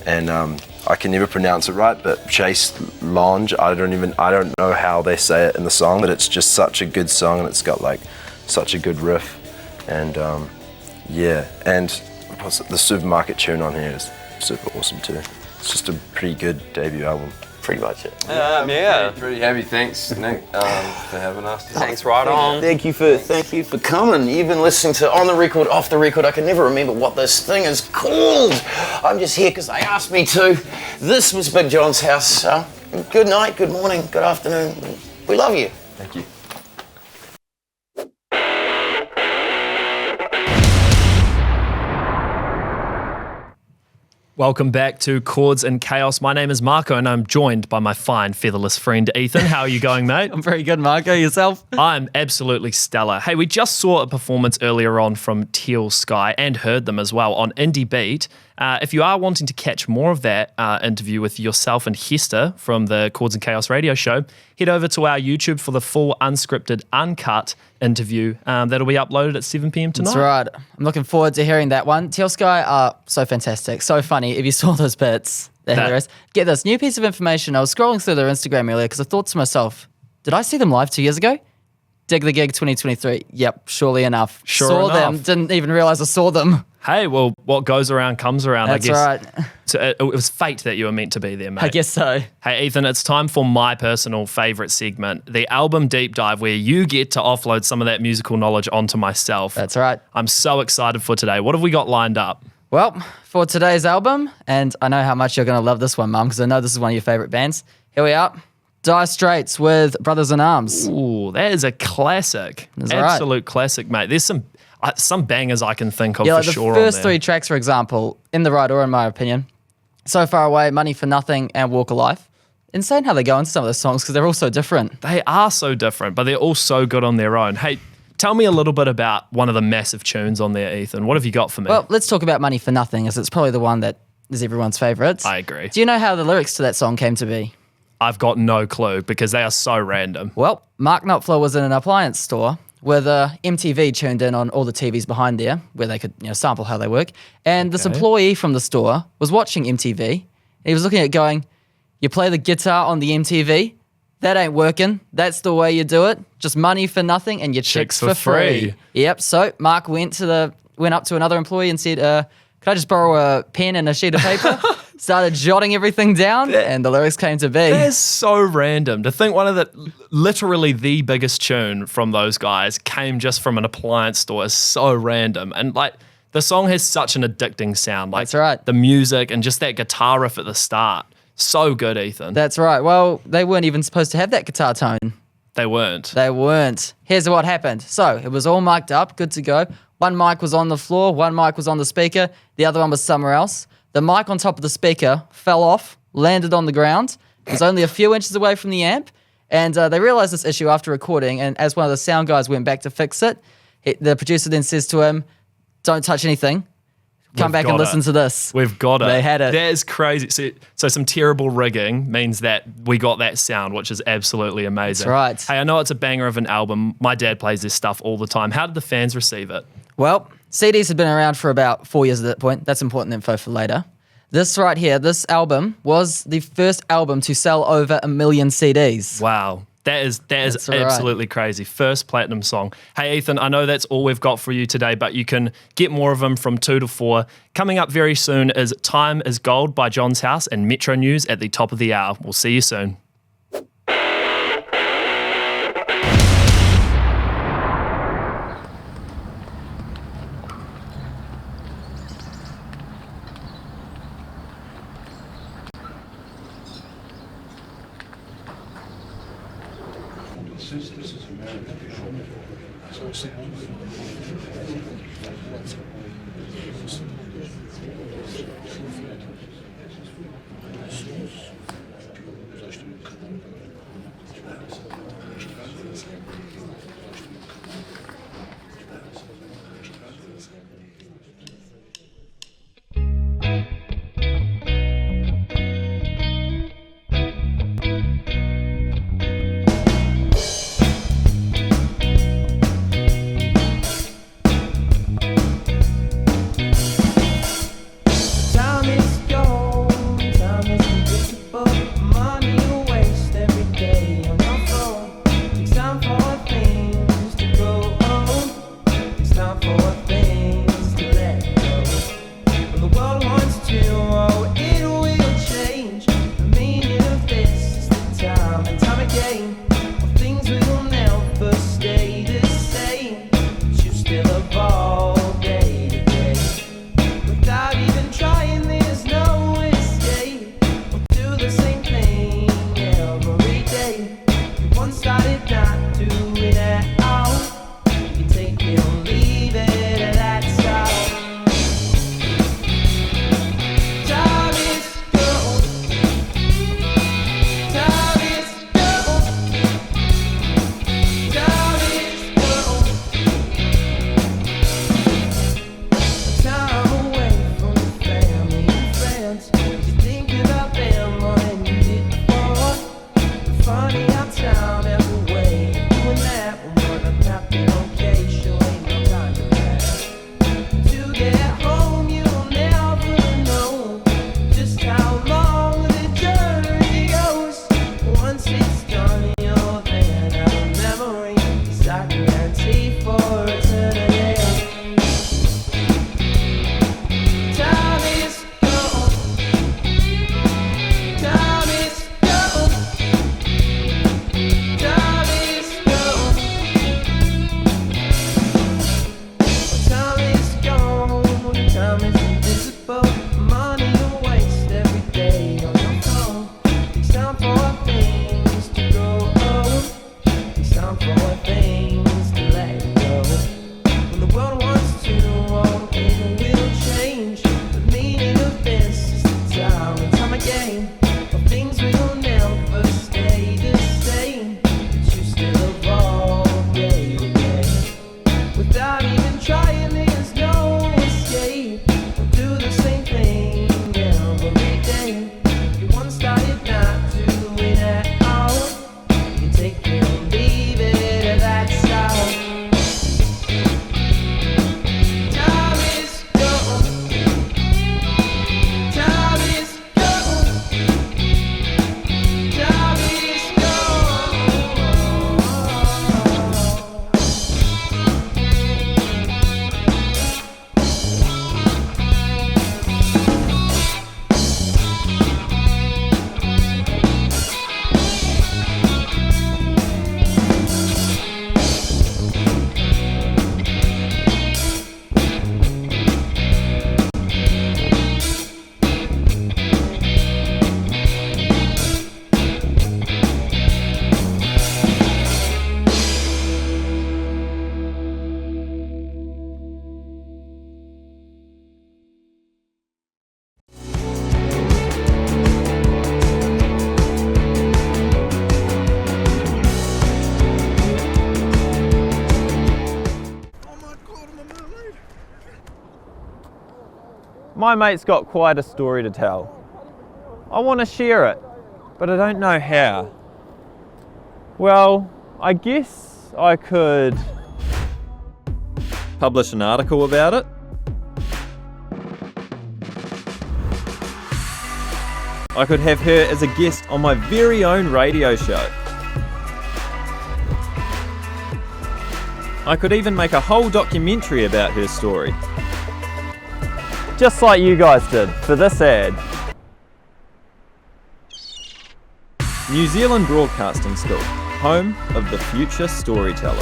And I can never pronounce it right, but Chase Longe, I don't know how they say it in the song, but it's just such a good song, and it's got like such a good riff, and and the supermarket tune on here is super awesome too. It's just a pretty good debut album. Pretty much it. Pretty heavy. Thanks, Nick, for having us. Thanks, right on. Thank you for coming. You've been listening to On the Record, Off the Record. I can never remember what this thing is called. I'm just here because they asked me to. This was Big John's house. Good night, good morning, good afternoon. We love you. Thank you. Welcome back to Chords and Chaos. My name is Marco and I'm joined by my fine featherless friend Ethan. How are you going, mate? I'm very good, Marco. Yourself? I'm absolutely stellar. Hey, we just saw a performance earlier on from Teal Sky and heard them as well on Indie Beat. If you are wanting to catch more of that interview with yourself and Hester from the Chords and Chaos radio show, head over to our YouTube for the full unscripted, uncut interview that'll be uploaded at 7 p.m. tonight. That's right. I'm looking forward to hearing that one. Teal Sky are so fantastic, so funny. If you saw those bits, they're hilarious. Get this, new piece of information. I was scrolling through their Instagram earlier because I thought to myself, did I see them live 2 years ago? Dig the Gig 2023. Yep, surely enough. Saw them, didn't even realize I saw them. Hey, well, what goes around comes around, That's I guess. right. So it was fate that you were meant to be there, mate. I guess so. Hey, Ethan, it's time for my personal favourite segment, the album deep dive, where you get to offload some of that musical knowledge onto myself. That's right. I'm so excited for today. What have we got lined up? Well, for today's album, and I know how much you're going to love this one, Mum, because I know this is one of your favourite bands. Here we are. Dire Straits with Brothers in Arms. Ooh, that is a classic. That's Absolute classic, mate. There's some bangers I can think of Yeah, for like the sure first on there. three tracks, for example, In the Right Order, in my opinion. So Far Away, Money for Nothing, and Walk of Life. Insane how they go into some of those songs because they're all so different. They are so different, but they're all so good on their own. Hey, tell me a little bit about one of the massive tunes on there, Ethan. What have you got for me? Well, let's talk about Money for Nothing, as it's probably the one that is everyone's favourite. I agree. Do you know how the lyrics to that song came to be? I've got no clue because they are so random. Well, Mark Knopfler was in an appliance store with MTV tuned in on all the TVs behind there where they could sample how they work. And this employee from the store was watching MTV. And he was looking at it going, you play the guitar on the MTV? That ain't working. That's the way you do it. Just money for nothing and your chicks for free. Yep. So Mark went up to another employee and said, could I just borrow a pen and a sheet of paper? Started jotting everything down, and the lyrics came to be. That is so random. To think one of literally the biggest tune from those guys came just from an appliance store is so random. And like the song has such an addicting sound. Like, that's right. The music and just that guitar riff at the start. So good, Ethan. That's right. Well, they weren't even supposed to have that guitar tone. They weren't. They weren't. Here's what happened. So it was all mic'd up, good to go. One mic was on the floor, one mic was on the speaker, the other one was somewhere else. The mic on top of the speaker fell off, landed on the ground. It was only a few inches away from the amp. And they realized this issue after recording. And as one of the sound guys went back to fix it, the producer then says to him, don't touch anything. Come back and listen to this. We've got it. They had it. That is crazy. So some terrible rigging means that we got that sound, which is absolutely amazing. That's right. Hey, I know it's a banger of an album. My dad plays this stuff all the time. How did the fans receive it? Well, CDs had been around for about 4 years at that point. That's important info for later. This right here, this album was the first album to sell over 1 million CDs. Wow. That is absolutely crazy. First platinum song. Hey, Ethan, I know that's all we've got for you today, but you can get more of them from 2 to 4. Coming up very soon is Time is Gold by John's House and Metro News at the top of the hour. We'll see you soon. Since this is American, so Time is gold. My mate's got quite a story to tell. I want to share it, but I don't know how. Well, I guess I could publish an article about it. I could have her as a guest on my very own radio show. I could even make a whole documentary about her story. Just like you guys did for this ad. New Zealand Broadcasting School, home of the future storytellers.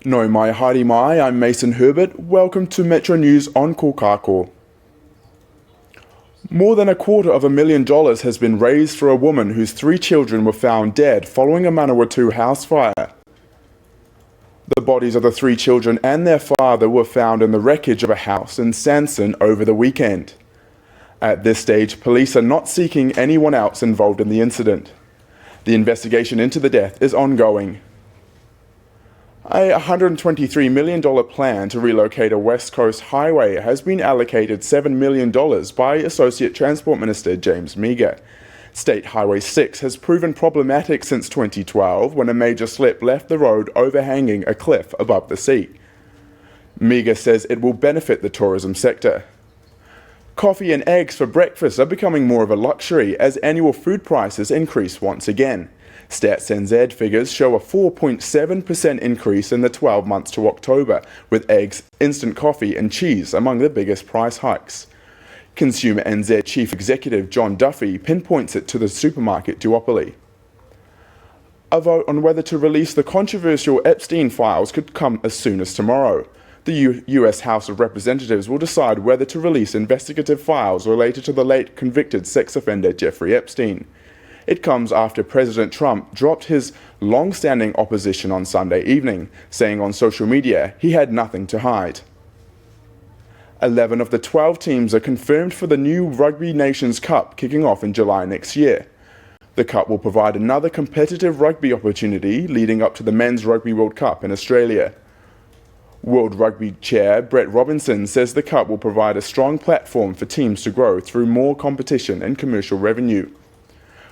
No mai haere mai, I'm Mason Herbert. Welcome to Metro News on Kōkako. More than $250,000 has been raised for a woman whose 3 children were found dead following a Manawatu house fire. The bodies of the 3 children and their father were found in the wreckage of a house in Sanson over the weekend. At this stage, police are not seeking anyone else involved in the incident. The investigation into the death is ongoing. A $123 million plan to relocate a West Coast highway has been allocated $7 million by Associate Transport Minister James Meagher. State Highway 6 has proven problematic since 2012 when a major slip left the road overhanging a cliff above the sea. Meagher says it will benefit the tourism sector. Coffee and eggs for breakfast are becoming more of a luxury as annual food prices increase once again. Stats NZ figures show a 4.7% increase in the 12 months to October, with eggs, instant coffee and cheese among the biggest price hikes. Consumer NZ Chief Executive John Duffy pinpoints it to the supermarket duopoly. A vote on whether to release the controversial Epstein files could come as soon as tomorrow. The US House of Representatives will decide whether to release investigative files related to the late convicted sex offender Jeffrey Epstein. It comes after President Trump dropped his long-standing opposition on Sunday evening, saying on social media he had nothing to hide. 11 of the 12 teams are confirmed for the new Rugby Nations Cup kicking off in July next year. The Cup will provide another competitive rugby opportunity leading up to the Men's Rugby World Cup in Australia. World Rugby Chair Brett Robinson says the Cup will provide a strong platform for teams to grow through more competition and commercial revenue.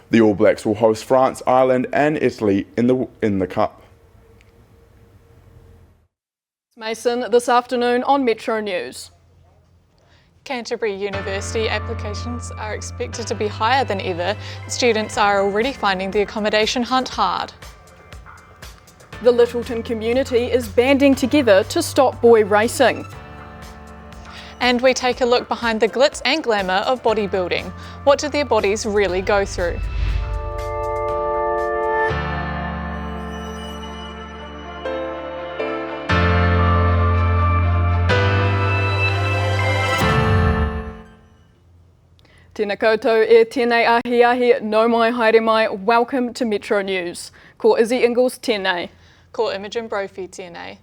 The All Blacks will host France, Ireland and Italy in the Cup. Mason this afternoon on Metro News. Canterbury University applications are expected to be higher than ever. Students are already finding the accommodation hunt hard. The Littleton community is banding together to stop boy racing. And we take a look behind the glitz and glamour of bodybuilding. What do their bodies really go through? Tēnā koutou e tēnei ahi no mai haere mai. Welcome to Metro News. Ko Izzy Ingalls tēnei. Ko Imogen Brophy tēnei.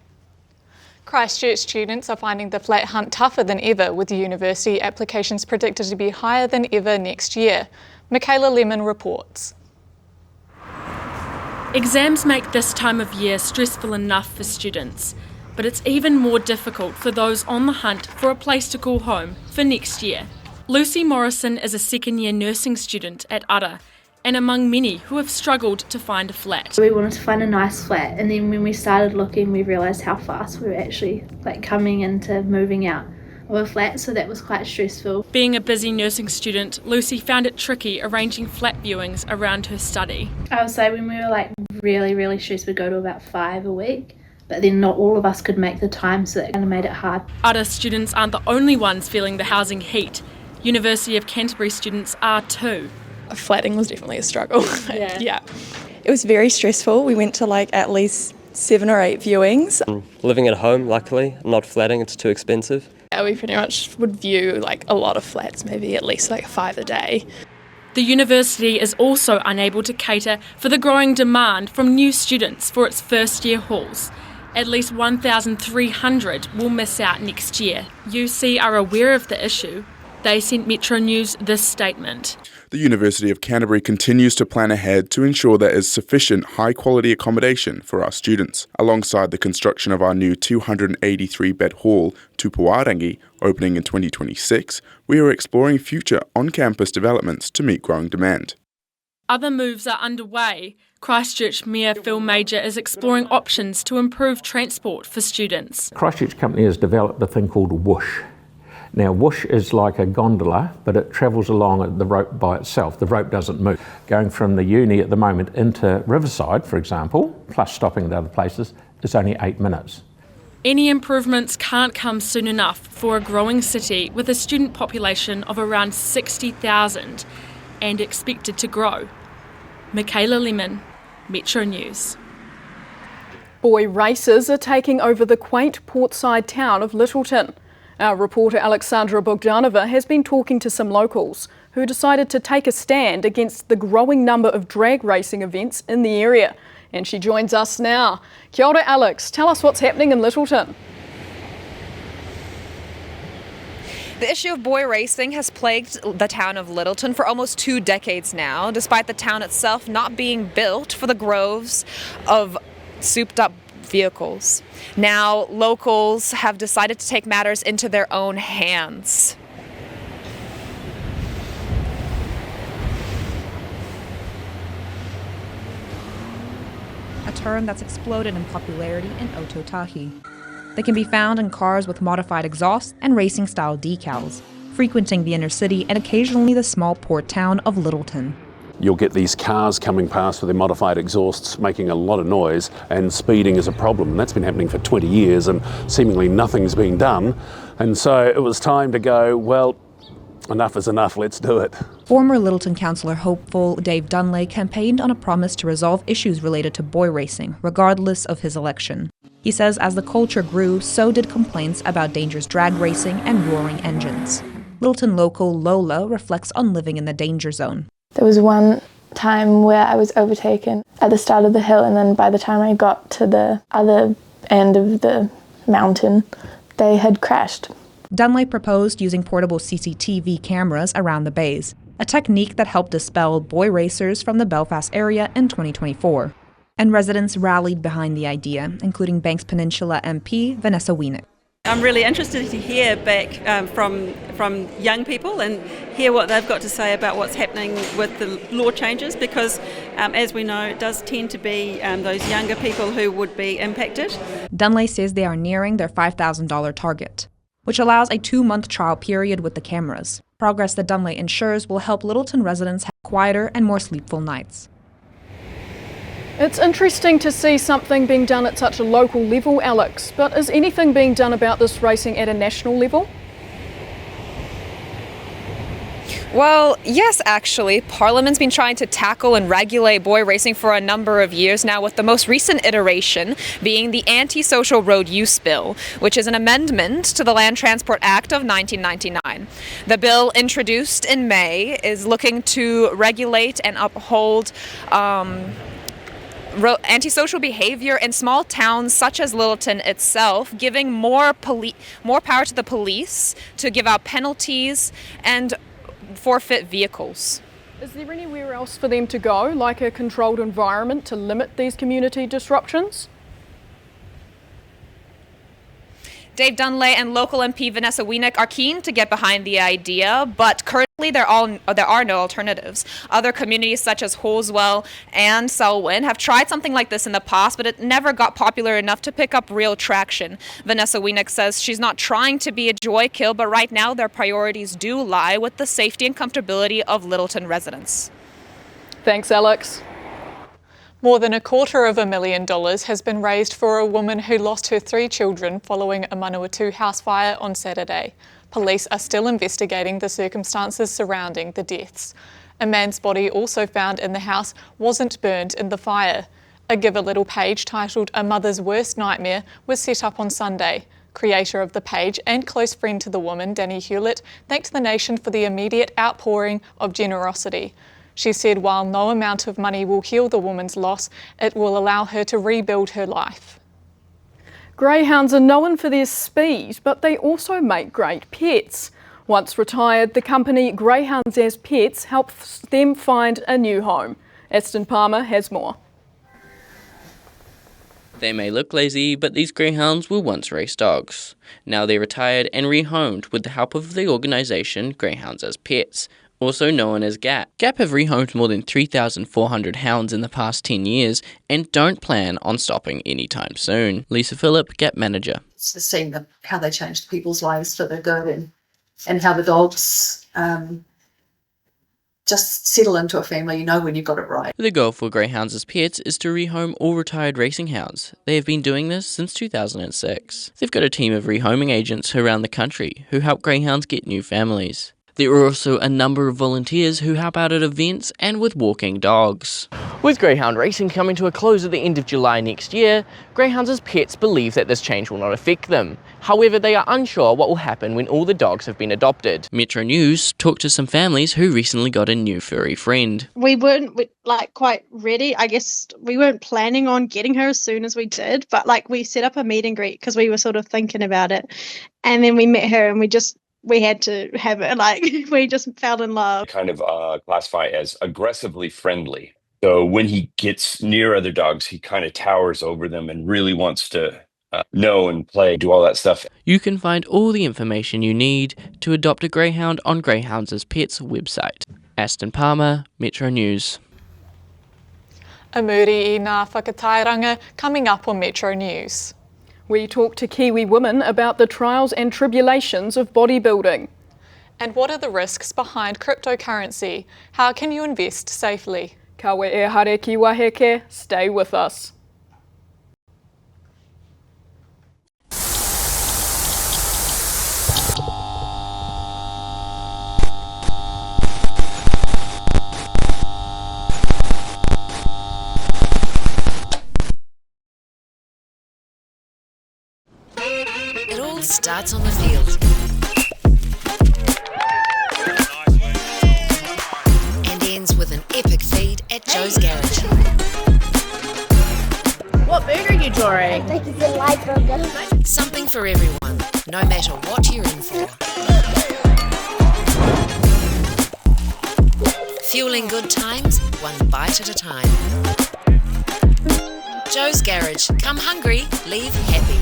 Christchurch students are finding the flat hunt tougher than ever, with university applications predicted to be higher than ever next year. Michaela Lemon reports. Exams make this time of year stressful enough for students, but it's even more difficult for those on the hunt for a place to call home for next year. Lucy Morrison is a second-year nursing student at Ara, and among many who have struggled to find a flat. We wanted to find a nice flat, and then when we started looking, we realised how fast we were actually coming into moving out of a flat, so that was quite stressful. Being a busy nursing student, Lucy found it tricky arranging flat viewings around her study. I would say when we were really stressed, we'd go to about 5 a week, but then not all of us could make the time, so that kind of made it hard. Ara students aren't the only ones feeling the housing heat. University of Canterbury students are too. Flatting was definitely a struggle. Yeah. It was very stressful. We went to at least 7 or 8 viewings. Living at home, luckily, not flatting, it's too expensive. Yeah, we pretty much would view a lot of flats, maybe at least 5 a day. The university is also unable to cater for the growing demand from new students for its first year halls. At least 1,300 will miss out next year. UC are aware of the issue. They sent Metro News this statement. The University of Canterbury continues to plan ahead to ensure there is sufficient high-quality accommodation for our students. Alongside the construction of our new 283-bed hall, Tupuarangi, opening in 2026, we are exploring future on-campus developments to meet growing demand. Other moves are underway. Christchurch Mayor Phil Major is exploring options to improve transport for students. Christchurch Company has developed a thing called Whoosh. Now, Whoosh is like a gondola, but it travels along the rope by itself. The rope doesn't move. Going from the uni at the moment into Riverside, for example, plus stopping at other places, is only 8 minutes. Any improvements can't come soon enough for a growing city with a student population of around 60,000 and expected to grow. Michaela Lemon, Metro News. Boy racers are taking over the quaint portside town of Littleton. Our reporter Alexandra Bogdanova has been talking to some locals who decided to take a stand against the growing number of drag racing events in the area. And she joins us now. Kia ora, Alex. Tell us what's happening in Littleton. The issue of boy racing has plagued the town of Littleton for almost 2 decades now, despite the town itself not being built for the groves of souped-up vehicles. Now, locals have decided to take matters into their own hands. A term that's exploded in popularity in Ototahi. They can be found in cars with modified exhaust and racing-style decals, frequenting the inner city and occasionally the small port town of Littleton. You'll get these cars coming past with their modified exhausts making a lot of noise, and speeding is a problem. And that's been happening for 20 years and seemingly nothing's been done. And so it was time to go, well, enough is enough, let's do it. Former Littleton councillor hopeful Dave Dunley campaigned on a promise to resolve issues related to boy racing, regardless of his election. He says as the culture grew, so did complaints about dangerous drag racing and roaring engines. Littleton local Lola reflects on living in the danger zone. There was one time where I was overtaken at the start of the hill, and then by the time I got to the other end of the mountain, they had crashed. Dunley proposed using portable CCTV cameras around the bays, a technique that helped dispel boy racers from the Belfast area in 2024. And residents rallied behind the idea, including Banks Peninsula MP Vanessa Wienick. I'm really interested to hear back from young people and hear what they've got to say about what's happening with the law changes, because as we know, it does tend to be those younger people who would be impacted. Dunley says they are nearing their $5,000 target, which allows a 2-month trial period with the cameras. Progress that Dunley ensures will help Littleton residents have quieter and more sleepful nights. It's interesting to see something being done at such a local level, Alex, but is anything being done about this racing at a national level? Well, yes, actually. Parliament's been trying to tackle and regulate boy racing for a number of years now, with the most recent iteration being the Anti-Social Road Use Bill, which is an amendment to the Land Transport Act of 1999. The bill, introduced in May, is looking to regulate and uphold antisocial behavior in small towns such as Littleton itself, giving more power to the police to give out penalties and forfeit vehicles. Is there anywhere else for them to go, like a controlled environment to limit these community disruptions? Dave Dunley and local MP Vanessa Wienick are keen to get behind the idea, but currently there are no alternatives. Other communities such as Horswell and Selwyn have tried something like this in the past, but it never got popular enough to pick up real traction. Vanessa Wienick says she's not trying to be a joy kill, but right now their priorities do lie with the safety and comfortability of Littleton residents. Thanks, Alex. More than $250,000 has been raised for a woman who lost her 3 children following a Manawatu house fire on Saturday. Police are still investigating the circumstances surrounding the deaths. A man's body also found in the house wasn't burned in the fire. A Give a Little page titled A Mother's Worst Nightmare was set up on Sunday. Creator of the page and close friend to the woman, Danny Hewlett, thanked the nation for the immediate outpouring of generosity. She said while no amount of money will heal the woman's loss, it will allow her to rebuild her life. Greyhounds are known for their speed, but they also make great pets. Once retired, the company Greyhounds as Pets helps them find a new home. Aston Palmer has more. They may look lazy, but these greyhounds were once race dogs. Now they're retired and rehomed with the help of the organisation Greyhounds as Pets, also known as GAP. GAP have rehomed more than 3,400 hounds in the past 10 years and don't plan on stopping anytime soon. Lisa Phillip, GAP manager. It's just seeing how they changed people's lives for the good and how the dogs just settle into a family, you know when you've got it right. The goal for Greyhounds as Pets is to rehome all retired racing hounds. They have been doing this since 2006. They've got a team of rehoming agents around the country who help greyhounds get new families. There are also a number of volunteers who help out at events and with walking dogs. With greyhound racing coming to a close at the end of July next year, Greyhounds as Pets believe that this change will not affect them. However, they are unsure what will happen when all the dogs have been adopted. Metro News talked to some families who recently got a new furry friend. We weren't quite ready. I guess we weren't planning on getting her as soon as we did, but we set up a meet and greet because we were sort of thinking about it. And then we met her and we had to have it. We just fell in love. Kind of classify as aggressively friendly. So when he gets near other dogs, he kind of towers over them and really wants to know and play, do all that stuff. You can find all the information you need to adopt a greyhound on Greyhounds as Pets website. Aston Palmer, Metro News. A muri I ngā whakatairanga coming up on Metro News. We talk to Kiwi women about the trials and tribulations of bodybuilding. And what are the risks behind cryptocurrency? How can you invest safely? Kawe e hare ki waheke, stay with us. It all starts on the field. And ends with an epic feed at Joe's Garage. What burger are you drawing? Something for everyone, no matter what you're in for. Fueling good times, one bite at a time. Joe's Garage. Come hungry, leave happy.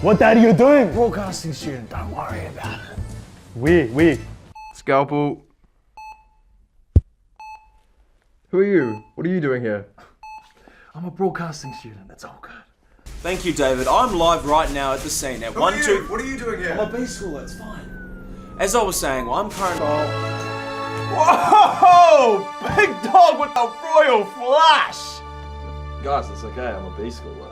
What dad are you doing? Broadcasting student, don't worry about it. We. Scalpel. Who are you? What are you doing here? I'm a broadcasting student, that's all good. Thank you, David. I'm live right now at the scene at 1 2. What are you doing here? I'm a B school, that's fine. As I was saying, I'm currently. Whoa! Big dog with the royal flash! Guys, it's okay, I'm a B schooler.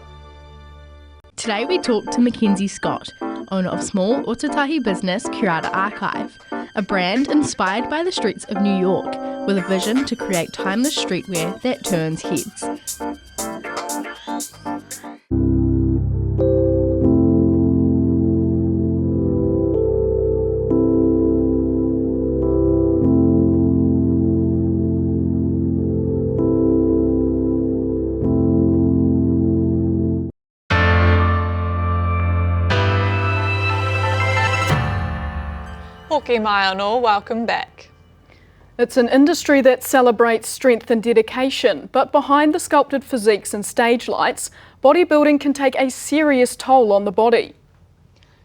Today we talk to Mackenzie Scott, owner of small Otatahi business Curata Archive, a brand inspired by the streets of New York, with a vision to create timeless streetwear that turns heads. Hoki mai anō, welcome back. It's an industry that celebrates strength and dedication, but behind the sculpted physiques and stage lights, bodybuilding can take a serious toll on the body.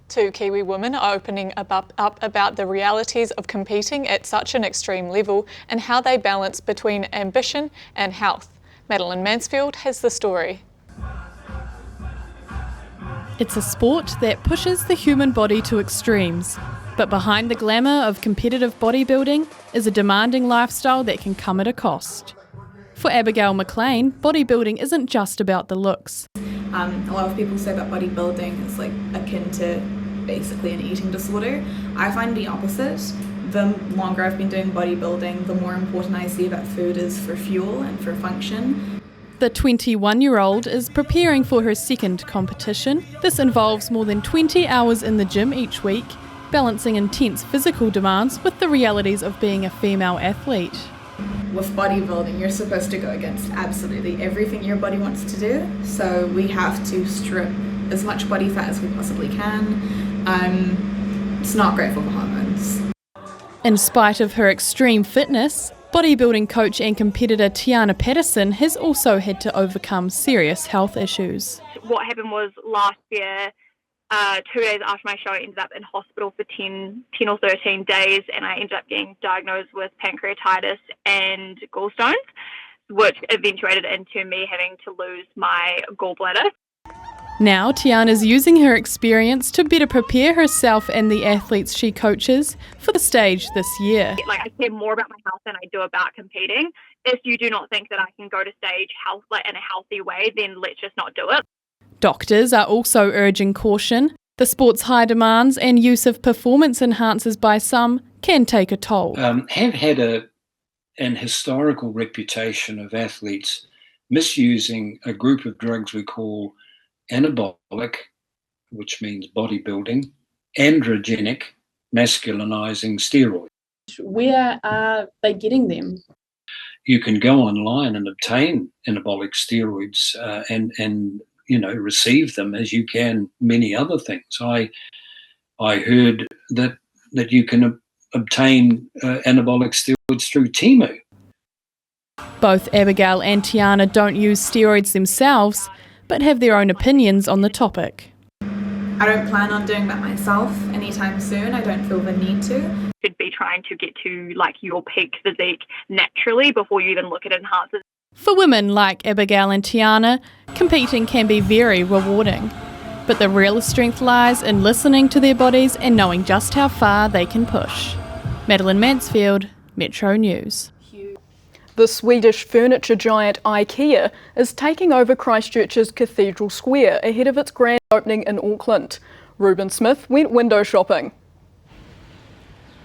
Two Kiwi women are opening up about the realities of competing at such an extreme level and how they balance between ambition and health. Madeline Mansfield has the story. It's a sport that pushes the human body to extremes. But behind the glamour of competitive bodybuilding is a demanding lifestyle that can come at a cost. For Abigail McLean, bodybuilding isn't just about the looks. A lot of people say that bodybuilding is akin to basically an eating disorder. I find the opposite. The longer I've been doing bodybuilding, the more important I see that food is for fuel and for function. The 21-year-old is preparing for her second competition. This involves more than 20 hours in the gym each week, balancing intense physical demands with the realities of being a female athlete. With bodybuilding, you're supposed to go against absolutely everything your body wants to do. So we have to strip as much body fat as we possibly can. It's not great for the hormones. In spite of her extreme fitness, bodybuilding coach and competitor Tiana Patterson has also had to overcome serious health issues. What happened was last year, 2 days after my show, I ended up in hospital for 10 or 13 days, and I ended up getting diagnosed with pancreatitis and gallstones, which eventuated into me having to lose my gallbladder. Now Tiana's using her experience to better prepare herself and the athletes she coaches for the stage this year. Like, I care more about my health than I do about competing. If you do not think that I can go to stage in a healthy way, then let's just not do it. Doctors are also urging caution. The sport's high demands and use of performance enhancers by some can take a toll. Have had an historical reputation of athletes misusing a group of drugs we call anabolic, which means bodybuilding, androgenic, masculinizing steroids. Where are they getting them? You can go online and obtain anabolic steroids and receive them as you can many other things. I heard that you can obtain anabolic steroids through Temu. Both Abigail and Tiana don't use steroids themselves, but have their own opinions on the topic. I don't plan on doing that myself anytime soon. I don't feel the need to. Should be trying to get to your peak physique naturally before you even look at enhancers. For women like Abigail and Tiana, competing can be very rewarding. But the real strength lies in listening to their bodies and knowing just how far they can push. Madeline Mansfield, Metro News. The Swedish furniture giant IKEA is taking over Christchurch's Cathedral Square ahead of its grand opening in Auckland. Ruben Smith went window shopping.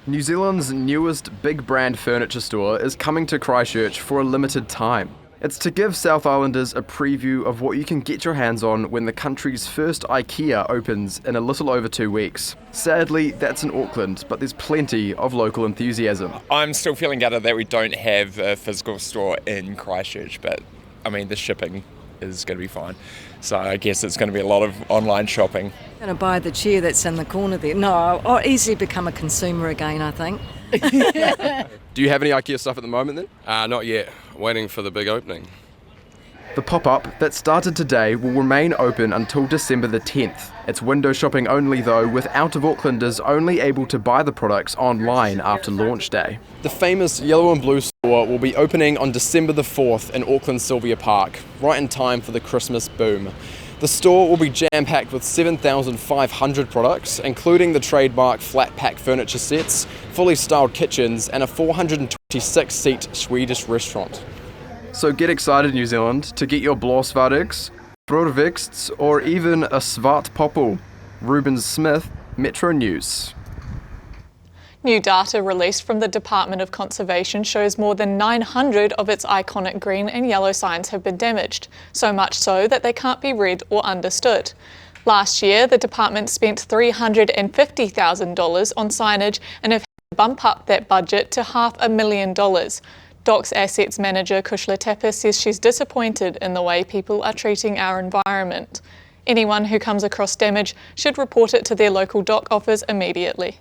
New Zealand's newest big brand furniture store is coming to Christchurch for a limited time. It's to give South Islanders a preview of what you can get your hands on when the country's first IKEA opens in a little over 2 weeks. Sadly, that's in Auckland, but there's plenty of local enthusiasm. I'm still feeling gutted that we don't have a physical store in Christchurch, but I mean, the shipping is going to be fine. So I guess it's going to be a lot of online shopping. I'm going to buy the chair that's in the corner there. No, I'll easily become a consumer again, I think. Do you have any IKEA stuff at the moment then? Not yet. Waiting for the big opening. The pop-up that started today will remain open until December the 10th. It's window shopping only though, with out of Aucklanders only able to buy the products online after launch day. The famous yellow and blue store will be opening on December the 4th in Auckland Sylvia Park, right in time for the Christmas boom. The store will be jam-packed with 7,500 products, including the trademark flat-pack furniture sets, fully styled kitchens, and a 426-seat Swedish restaurant. So get excited, New Zealand, to get your blåsvardigs, brödväxt, or even a svart poppel. Ruben Smith, Metro News. New data released from the Department of Conservation shows more than 900 of its iconic green and yellow signs have been damaged, so much so that they can't be read or understood. Last year, the department spent $350,000 on signage and have had to bump up that budget to $500,000. DOC's Assets Manager Kushla Tapis says she's disappointed in the way people are treating our environment. Anyone who comes across damage should report it to their local DOC office immediately.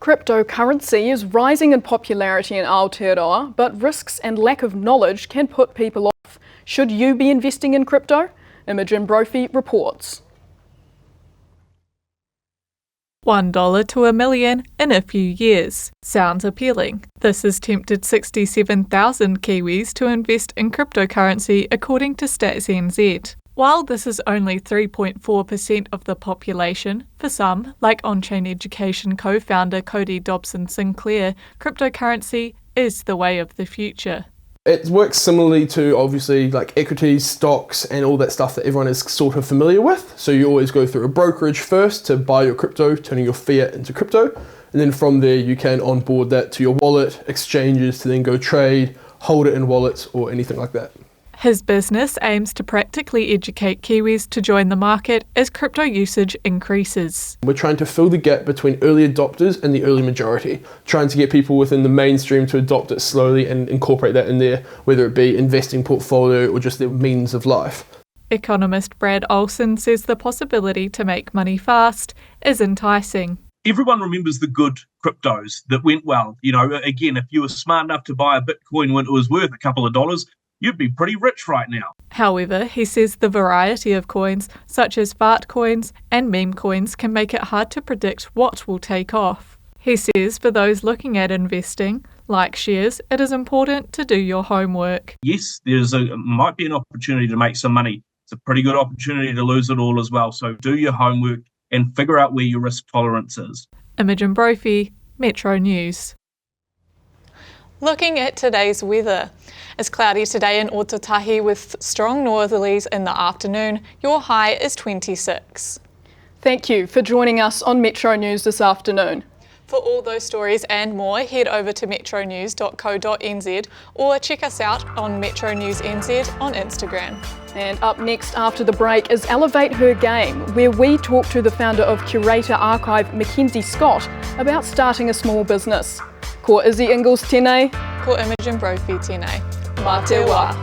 Cryptocurrency is rising in popularity in Aotearoa, but risks and lack of knowledge can put people off. Should you be investing in crypto? Imogen Brophy reports. $1 to $1 million in a few years. Sounds appealing. This has tempted 67,000 Kiwis to invest in cryptocurrency, according to Stats NZ. While this is only 3.4% of the population, for some, like on-chain education co-founder Cody Dobson Sinclair, cryptocurrency is the way of the future. It works similarly to obviously like equities, stocks and all that stuff that everyone is sort of familiar with. So you always go through a brokerage first to buy your crypto, turning your fiat into crypto. And then from there you can onboard that to your wallet, exchanges to then go trade, hold it in wallets or anything like that. His business aims to practically educate Kiwis to join the market as crypto usage increases. We're trying to fill the gap between early adopters and the early majority, trying to get people within the mainstream to adopt it slowly and incorporate that in their, whether it be investing portfolio or just their means of life. Economist Brad Olson says the possibility to make money fast is enticing. Everyone remembers the good cryptos that went well. You know, again, if you were smart enough to buy a Bitcoin when it was worth a couple of dollars, you'd be pretty rich right now. However, he says the variety of coins, such as fart coins and meme coins, can make it hard to predict what will take off. He says for those looking at investing, like shares, it is important to do your homework. Yes, might be an opportunity to make some money. It's a pretty good opportunity to lose it all as well. So do your homework and figure out where your risk tolerance is. Imogen Brophy, Metro News. Looking at today's weather. It's cloudy today in Ōtautahi with strong northerlies in the afternoon. Your high is 26. Thank you for joining us on Metro News this afternoon. For all those stories and more, head over to metronews.co.nz or check us out on Metro News NZ on Instagram. And up next after the break is Elevate Her Game, where we talk to the founder of Curator Archive, Mackenzie Scott, about starting a small business. Ko Izzy Ingalls tēnei. Ko Imogen Brophy tēnei. Mā te wā.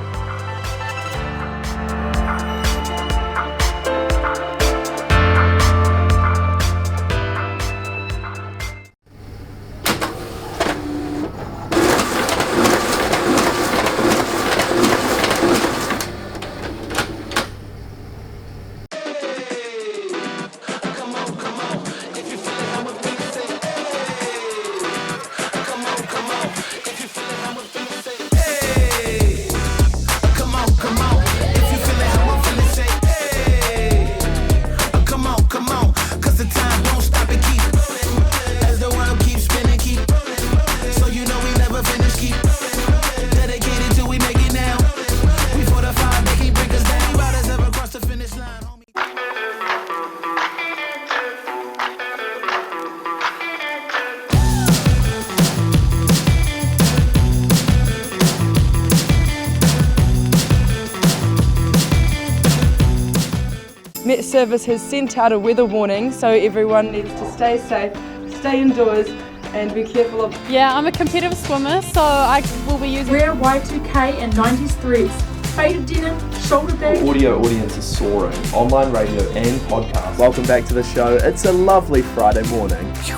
Met Service has sent out a weather warning, so everyone needs to stay safe, stay indoors and be careful of... Yeah, I'm a competitive swimmer, so I will be using... Wear Y2K and 90s threads, faded denim, shoulder bags... The audio audience is soaring, online radio and podcast. Welcome back to the show. It's a lovely Friday morning. 3.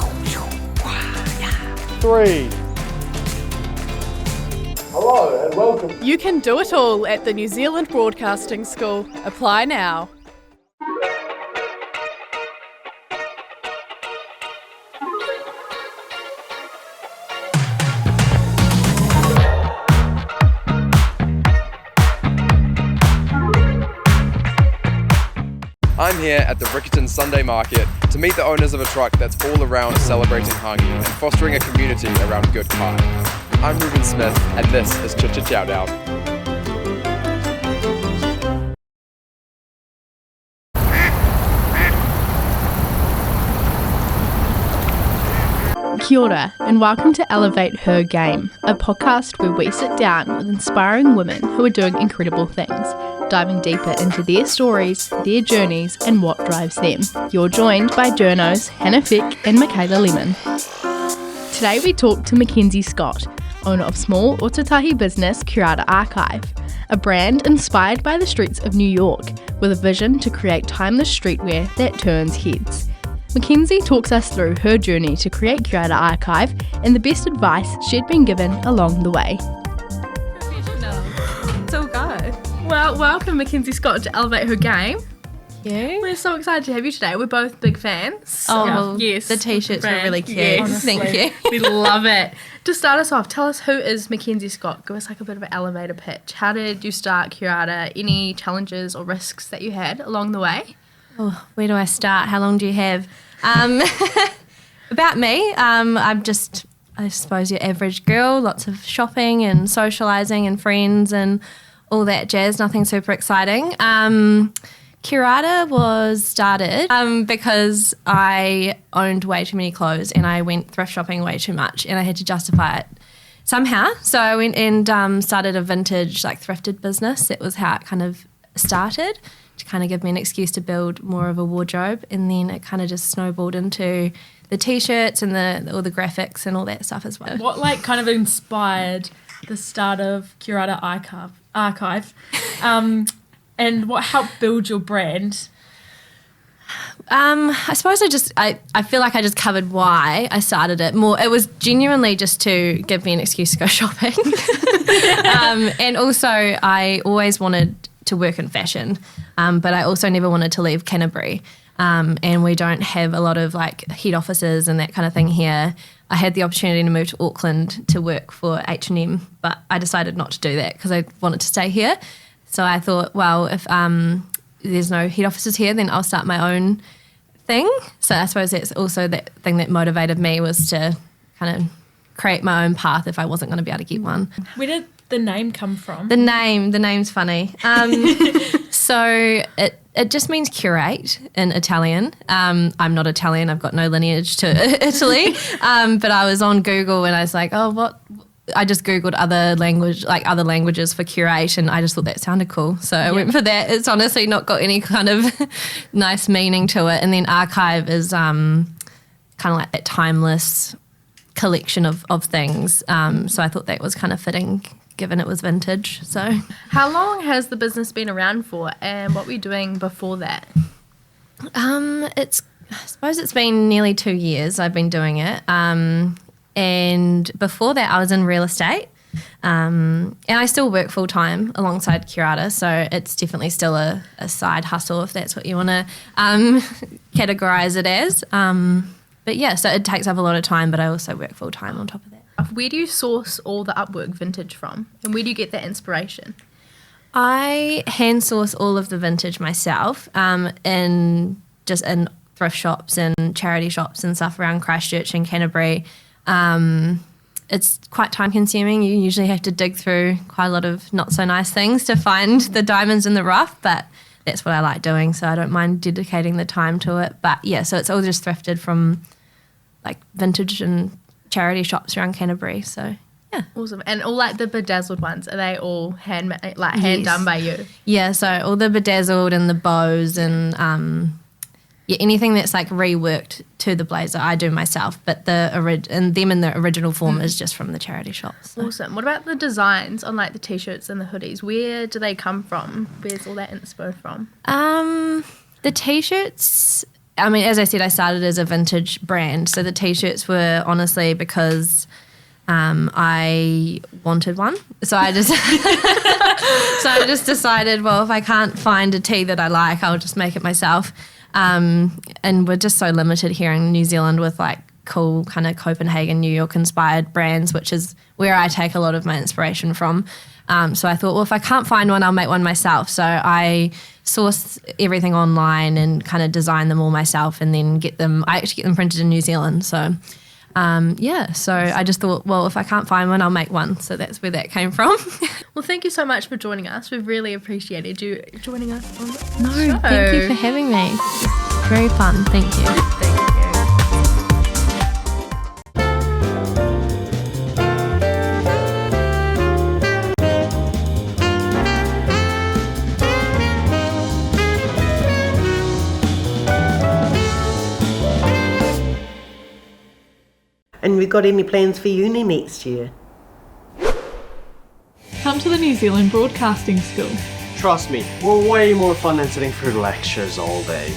Hello and welcome. You can do it all at the New Zealand Broadcasting School. Apply now. I'm here at the Riccarton Sunday Market to meet the owners of a truck that's all around celebrating hangi and fostering a community around good kai. I'm Ruben Smith and this is CHORDS. Kia ora, and welcome to Elevate Her Game, a podcast where we sit down with inspiring women who are doing incredible things, diving deeper into their stories, their journeys, and what drives them. You're joined by journos Hannah Fick and Michaela Lemon. Today we talk to Mackenzie Scott, owner of small Ōtautahi business Curator Archive, a brand inspired by the streets of New York, with a vision to create timeless streetwear that turns heads. Mackenzie talks us through her journey to create Curator Archive and the best advice she'd been given along the way. It's all go. Well, welcome Mackenzie Scott to Elevate Her Game. Yeah. We're so excited to have you today. We're both big fans. Oh, well, yes. The t-shirts were really cute. Yes. Thank you. We love it. To start us off, tell us who is Mackenzie Scott. Give us like a bit of an elevator pitch. How did you start Curator? Any challenges or risks that you had along the way? Oh, where do I start? How long do you have? About me, I'm just, I suppose, your average girl. Lots of shopping and socialising and friends and all that jazz. Nothing super exciting. Curator was started because I owned way too many clothes and I went thrift shopping way too much and I had to justify it. somehow. So I went and started a vintage, like, thrifted business. That was how it kind of started, to kind of give me an excuse to build more of a wardrobe. And then it kind of just snowballed into the T-shirts and all the graphics and all that stuff as well. What, like, kind of inspired the start of Curata Archive? And what helped build your brand? I suppose I feel like I just covered why I started it. More, it was genuinely just to give me an excuse to go shopping. And also I always wanted to work in fashion, but I also never wanted to leave Canterbury. And we don't have a lot of like head offices and that kind of thing here. I had the opportunity to move to Auckland to work for H&M, but I decided not to do that because I wanted to stay here. So I thought, well, if there's no head offices here, then I'll start my own thing. So I suppose that's also that thing that motivated me, was to kind of create my own path if I wasn't going to be able to get one. Where did the name come from? The name's funny. So it just means curate in Italian. I'm not Italian. I've got no lineage to Italy. But I was on Google and I was like, I just Googled other languages for curate, and I just thought that sounded cool. So I went for that. It's honestly not got any kind of nice meaning to it. And then archive is kind of like that timeless collection of things. So I thought that was kind of fitting, given it was vintage. So how long has the business been around for, and what were you doing before that? I suppose it's been nearly 2 years I've been doing it. And before that, I was in real estate, and I still work full time alongside Curata, so it's definitely still a side hustle, if that's what you want to categorise it as. But yeah, so it takes up a lot of time, but I also work full time on top of that. Where do you source all the Upwork vintage from, and where do you get that inspiration? I hand source all of the vintage myself, in thrift shops and charity shops and stuff around Christchurch and Canterbury. It's quite time consuming. You usually have to dig through quite a lot of not so nice things to find the diamonds in the rough, but that's what I like doing, so I don't mind dedicating the time to it. But yeah, so it's all just thrifted from like vintage and charity shops around Canterbury, so yeah. Awesome. And all like the bedazzled ones, are they all hand done by you? Yeah, so all the bedazzled and the bows and anything that's like reworked to the blazer, I do myself, but them in the original form is just from the charity shops. So. Awesome. What about the designs on like the t-shirts and the hoodies? Where do they come from? Where's all that inspo from? The t-shirts, I mean, as I said, I started as a vintage brand, so the t-shirts were honestly because I wanted one. So I just decided, well, if I can't find a tee that I like, I'll just make it myself. And we're just so limited here in New Zealand with like cool kind of Copenhagen, New York inspired brands, which is where I take a lot of my inspiration from. So I thought, well, if I can't find one, I'll make one myself. So I source everything online and kind of design them all myself, and then I actually get them printed in New Zealand. So so I just thought, well, if I can't find one, I'll make one. So that's where that came from. Well, thank you so much for joining us. We've really appreciated you joining us on the show. No, thank you for having me. It's very fun. Thank you. Thank you. And we got any plans for uni next year? Come to the New Zealand Broadcasting School. Trust me, we're way more fun than sitting through lectures all day.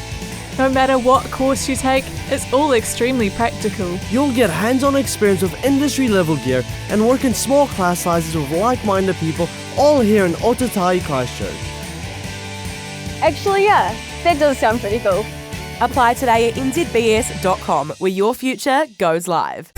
No matter what course you take, it's all extremely practical. You'll get hands-on experience with industry-level gear and work in small class sizes with like-minded people, all here in Ōtautahi, Christchurch. Actually, yeah, that does sound pretty cool. Apply today at nzbs.com, where your future goes live.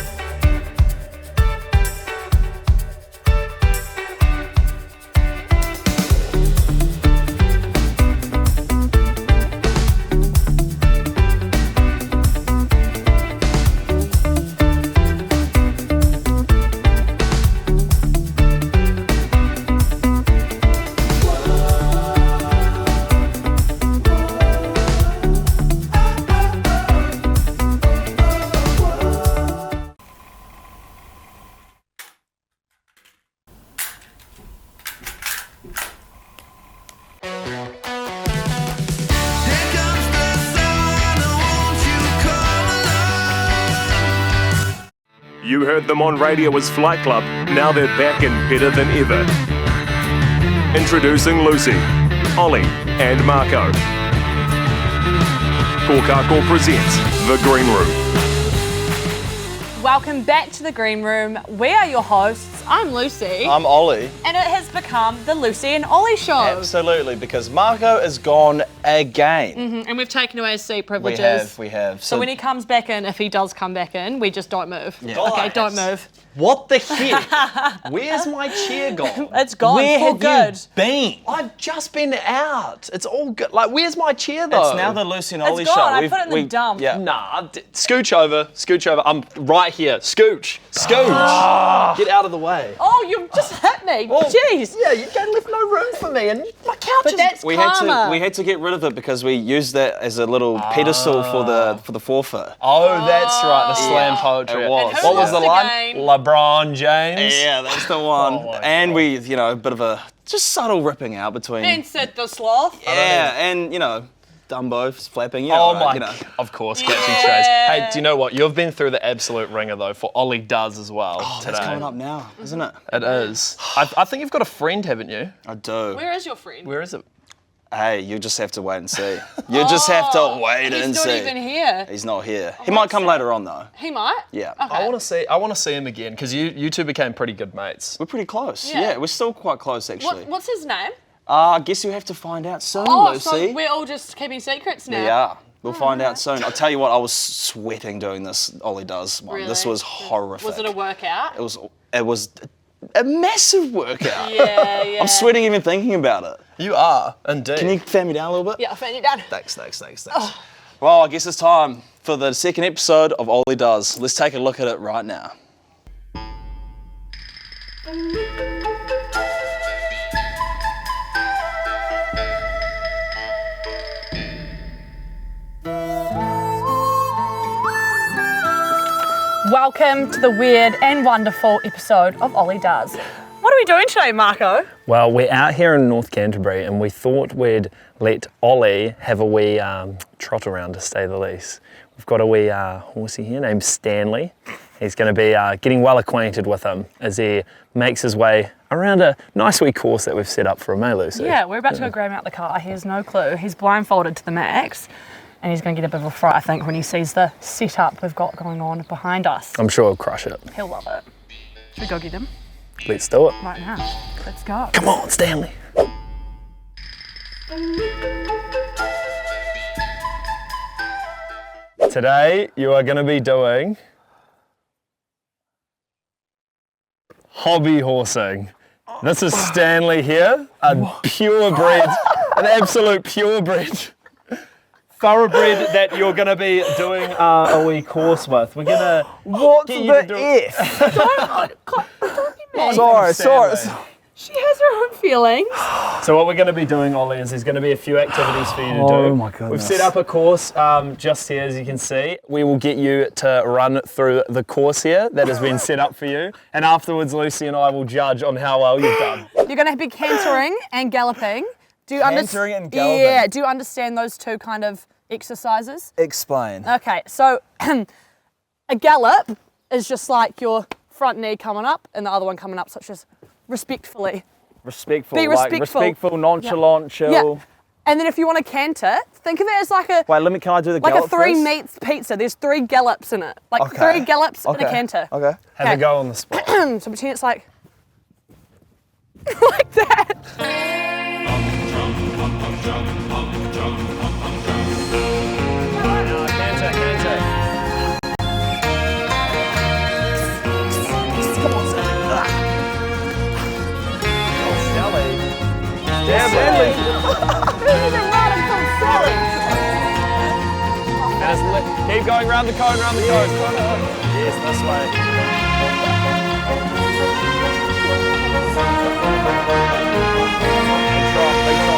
You heard them on radio as Flight Club, now they're back and better than ever. Introducing Lucy, Ollie and Marco. Kōkako presents The Green Room. Welcome back to The Green Room. We are your hosts. I'm Lucy. I'm Ollie. And it has become the Lucy and Ollie show. Absolutely, because Marco is gone again. And we've taken away his seat privileges. We have. So when he comes back in, if he does come back in, we just don't move. Yeah. Okay, don't move. What the heck? Where's my chair gone? It's gone. Where Full have good. you been? I've just been out. It's all good. Like, where's my chair though? It's now the Lucy and Ollie It's show. gone. I put it in the dump. Yeah. Nah, scooch over. I'm right here. Scooch. Get out of the way. Oh, you just hit me. Jeez. Yeah, you left no room for me, and my couch But is... that's karma. We had to get rid of it because we used that as a little pedestal for the forfeit. Oh, that's right. The slam poetry. It was. What was the line? LeBron James. Yeah, that's the one. And we, a bit of a just subtle ripping out between. And Sid the Sloth. Yeah, and Dumbo flapping. Of course, catching strays. Hey, do you know what? You've been through the absolute ringer though for Ollie Does as well today. That's coming up now, isn't it? It is. I think you've got a friend, haven't you? I do. Where is your friend? Where is it? Hey, you just have to wait and see. You just have to wait and see. He's not even here. He's not here. He might come later on though. He might? Yeah. Okay. I want to see him again because you two became pretty good mates. We're pretty close. Yeah. Yeah, we're still quite close actually. What's his name? I guess you have to find out soon, Lucy. So we're all just keeping secrets now. Yeah. We'll find out soon. I'll tell you what, I was sweating doing this Ollie Does one. Really? This was horrific. Was it a workout? It was a massive workout. Yeah. I'm sweating even thinking about it. You are, indeed. Can you fan me down a little bit? Yeah, I'll fan you down. Thanks. Well, I guess it's time for the second episode of Ollie Does. Let's take a look at it right now. Welcome to the weird and wonderful episode of Ollie Does. What are we doing today, Marco? Well, we're out here in North Canterbury and we thought we'd let Ollie have a wee trot around, to say the least. We've got a wee horsey here named Stanley. He's going to be getting well acquainted with him as he makes his way around a nice wee course that we've set up for him, eh, Lucy? Yeah, we're about to go grab him out the car. He has no clue. He's blindfolded to the max. And he's going to get a bit of a fright, I think, when he sees the setup we've got going on behind us. I'm sure he'll crush it. He'll love it. Should we go get him? Let's do it. Right now. Let's go. Come on, Stanley. Today, you are going to be doing hobby horsing. This is Stanley here, an absolute purebred. Thoroughbred that you're going to be doing a wee course with. We're going to... What the F? Sorry. She has her own feelings. So what we're going to be doing, Ollie, is there's going to be a few activities for you to do. Oh my goodness. We've set up a course just here, as you can see. We will get you to run through the course here that has been set up for you. And afterwards, Lucy and I will judge on how well you've done. You're going to be cantering and galloping. Cantering and galloping? Yeah, do you understand those two kind of exercises? Explain. Okay, so a gallop is just like your front knee coming up and the other one coming up, so it's just respectfully. Respectful. Be respectful. Like respectful, nonchalant, chill. Yeah. And then if you want to canter, think of it as like a... Wait, can I do the like gallop a three first? meats pizza. There's 3 gallops in it. Like 3 gallops in a canter. Okay. Have a go on the spot. So pretend it's like... like that. Keep going round the cone, Yes, this way. Big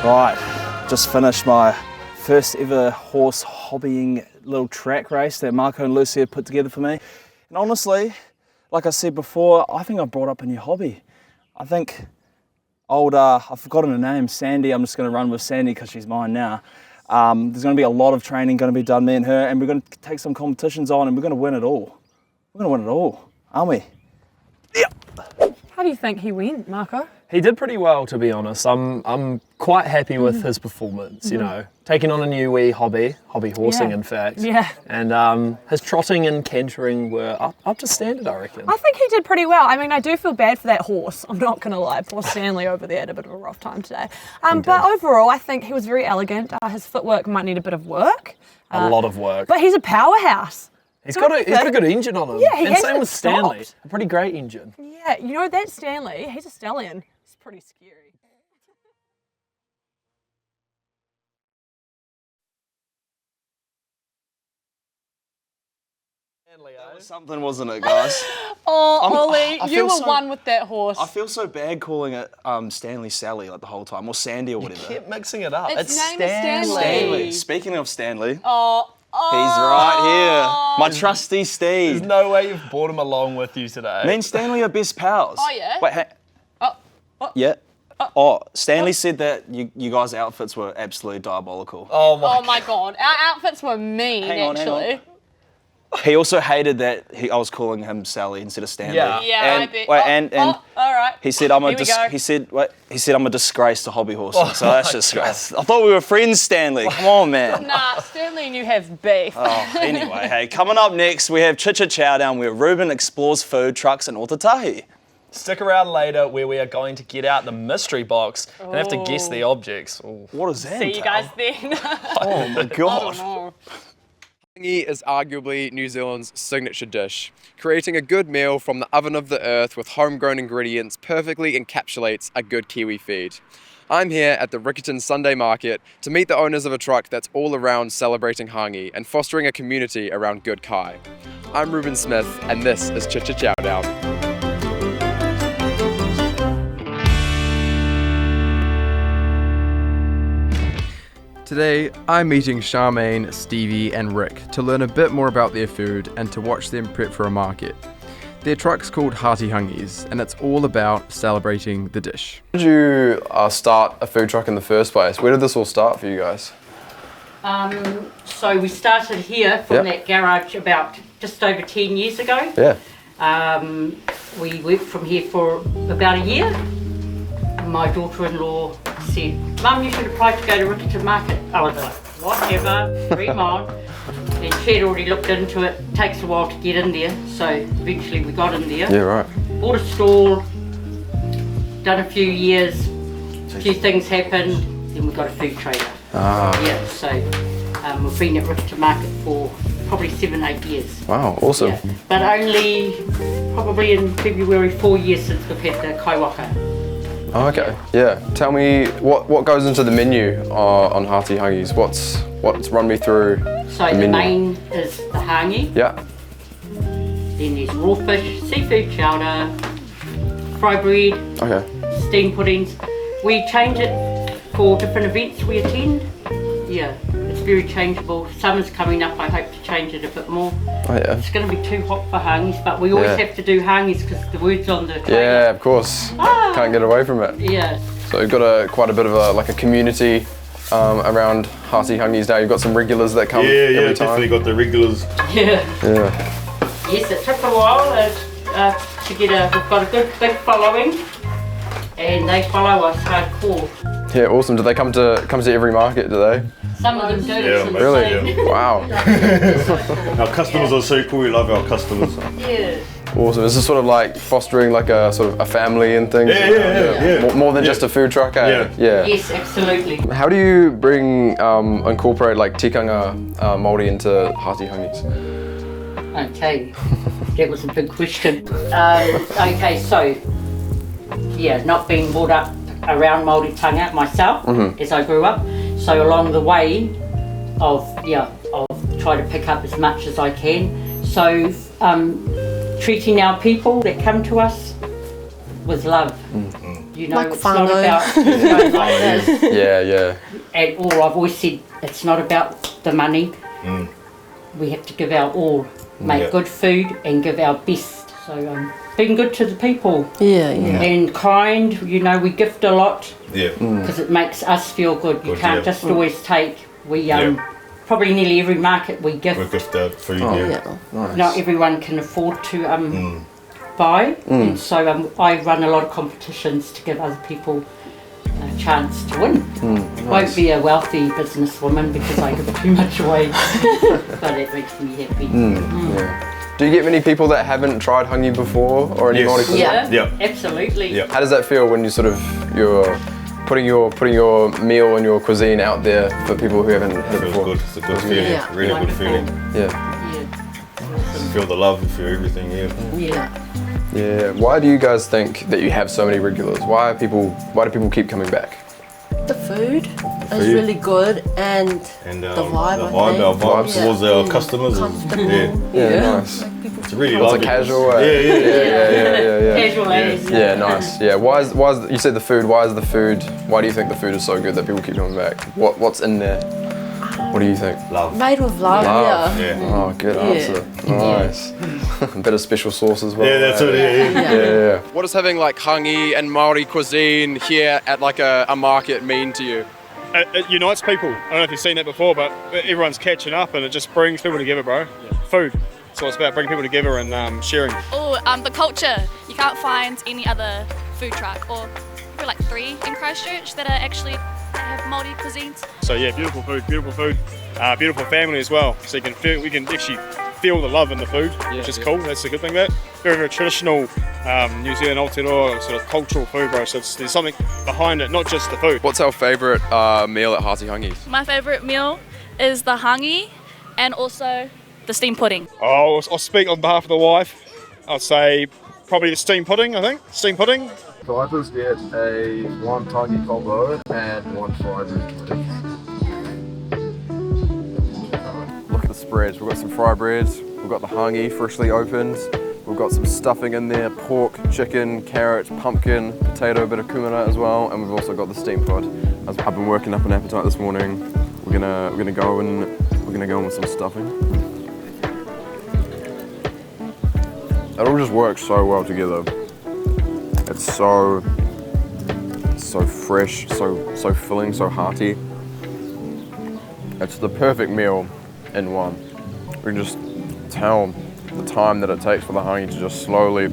Right, just finished my first ever horse hobbying little track race that Marco and Lucy have put together for me. And honestly, like I said before, I think I brought up a new hobby. I think I've forgotten her name, Sandy. I'm just going to run with Sandy because she's mine now. There's going to be a lot of training going to be done, me and her, and we're going to take some competitions on and we're going to win it all. We're going to win it all, aren't we? Yeah. How do you think he went, Marco? He did pretty well, to be honest. I'm quite happy with his performance, you know. Taking on a new wee hobby horsing in fact. Yeah. And his trotting and cantering were up to standard, I reckon. I think he did pretty well. I mean, I do feel bad for that horse. I'm not going to lie. Poor Stanley over there had a bit of a rough time today. But overall, I think he was very elegant. His footwork might need a bit of work. A lot of work. But he's a powerhouse. He's got a good engine on him. Yeah, he and hasn't same with Stanley. stopped. A pretty great engine. Yeah, you know, that Stanley, he's a stallion. He's pretty scary. That was something, wasn't it, guys? Ollie, I you feel were so- one with that horse. I feel so bad calling it Stanley Sally like the whole time, or Sandy or whatever. Keep mixing it up. Its name is Stanley. Speaking of Stanley, Oh, he's right here. My trusty steed. There's no way you've brought him along with you today. Me and Stanley are best pals. Oh, yeah? Wait, yeah. Stanley said that you guys' outfits were absolutely diabolical. Oh my god, our outfits were mean, Hang on. actually. He also hated that I was calling him Sally instead of Stanley. Yeah, and, I bet. Wait, and all right. he said I'm Here we go. he said I'm a disgrace to hobby horsing. So that's just I thought we were friends, Stanley. Come on, man. Nah, Stanley and you have beef. Anyway, hey, coming up next we have Chicha Chow Down where Ruben explores food trucks in Otatahi. Stick around later where we are going to get out the mystery box and have to guess the objects. Ooh. What is that? See you guys then. Oh my god. Hangi is arguably New Zealand's signature dish. Creating a good meal from the oven of the earth with homegrown ingredients perfectly encapsulates a good Kiwi feed. I'm here at the Riccarton Sunday Market to meet the owners of a truck that's all around celebrating hangi and fostering a community around good kai. I'm Ruben Smith and this is Chicha Chow Down. Today, I'm meeting Charmaine, Stevie and Rick to learn a bit more about their food and to watch them prep for a market. Their truck's called Hearty Hungis and it's all about celebrating the dish. How did you start a food truck in the first place? Where did this all start for you guys? So we started here from that garage about just over 10 years ago. Yeah. We worked from here for about a year. My daughter-in-law said, Mum, you should apply to go to Riccarton Market. I was like, whatever, 3 miles. And she had already looked into it. Takes a while to get in there, so eventually we got in there. Yeah, right. Bought a stall, done a few years, a few things happened, then we got a food trailer. Yeah, so we've been at Riccarton Market for probably 7-8 years. Wow, awesome. Yeah. But only probably in February 4 years since we've had the kaiwaka. Oh, okay. Yeah. Tell me what goes into the menu on Hearty Hungis. What's run me through So the the menu. main is the hangi. Yeah. Then there's raw fish, seafood chowder, fry bread, Okay. steamed puddings. We change it for different events we attend. Yeah, it's very changeable. Summer's coming up, I hope to change it a bit more. Oh yeah. It's going to be too hot for hangis, but we always Yeah. have to do hangis because the word's on the trailer. Yeah, of course. Can't get away from it. Yeah. So we've got quite a bit of a community around Hearty Hungis now. You've got some regulars that come every time. Definitely got the regulars. Yeah. Yeah. Yes, it took a while to get we've got a good big following and they follow us hardcore. Yeah, awesome. Do they come to every market, do they? Some of them do. Yeah, some Really? say- Wow. Our customers are so cool, we love our customers. Yeah. Awesome. Is this sort of like fostering like a sort of a family and things? Yeah. More than just a food truck, eh? Yeah. Yes, absolutely. How do you incorporate like tikanga Māori into Hearty Hungis? Okay, that was a big question. Okay, so yeah, not being brought up around Māori tanga myself as I grew up, so along the way of try to pick up as much as I can. So treating our people that come to us with love. You know, Like it's whānau. not about like this. Yeah. And all, I've always said, it's not about the money. We have to give our all, make good food and give our best. So being good to the people. Yeah. And kind, you know, we gift a lot. Yeah. Because it makes us feel good. You Good, can't yeah. just always take. We probably nearly every market we gift. We gift out food, Nice. Not everyone can afford to buy, and so I run a lot of competitions to give other people a chance to win. Won't be a wealthy businesswoman because I give too much away, but it makes me happy. Yeah. Do you get many people that haven't tried hangi before, or any Māori cuisine? Yeah, absolutely. Yeah. How does that feel when you're putting your meal and your cuisine out there for people who haven't had it before? Good. It's a good feeling. Yeah. Really good feeling. Yeah. You feel the love, you feel everything. Yeah. Why do you guys think that you have so many regulars? Why do people keep coming back? The food is really good, and the vibe. Our vibe towards our customers is nice. It's really It's lovely. a casual Yeah. Casual as. Yeah, nice. Yeah, why is you said the food? Why do you think the food is so good that people keep coming back? What's in there? What do you think? Love. Made with love. Yeah. Oh, good answer. Nice. A bit of special sauce as well. Yeah, that's it. Yeah. What does having like hangi and Māori cuisine here at like a market mean to you? It unites people. I don't know if you've seen that before, but everyone's catching up and it just brings people together, bro. Food. So it's about bringing people together and sharing. Oh, the culture. You can't find any other food truck, or probably like 3 in Christchurch that have Māori cuisines. So yeah, beautiful food, beautiful family as well. So we can actually feel the love in the food, which is cool. That's the good thing. That very, very traditional New Zealand Aotearoa sort of cultural food, bro. So there's something behind it, not just the food. What's our favourite meal at Hearty Hangi's? My favourite meal is the hangi and also the steamed pudding. I'll speak on behalf of the wife. I'd say probably the steamed pudding, I think. Steamed pudding. So I just get a 1 tangi combo and 1 fried bread. Look at the spreads. We've got some fried breads. We've got the hangi freshly opened. We've got some stuffing in there: pork, chicken, carrot, pumpkin, potato, a bit of kumara as well, and we've also got the steamed pot. I've been working up an appetite this morning. We're gonna go in with some stuffing. It all just works so well together. It's so fresh, so filling, so hearty. It's the perfect meal in one. We can just tell the time that it takes for the hangi to just slowly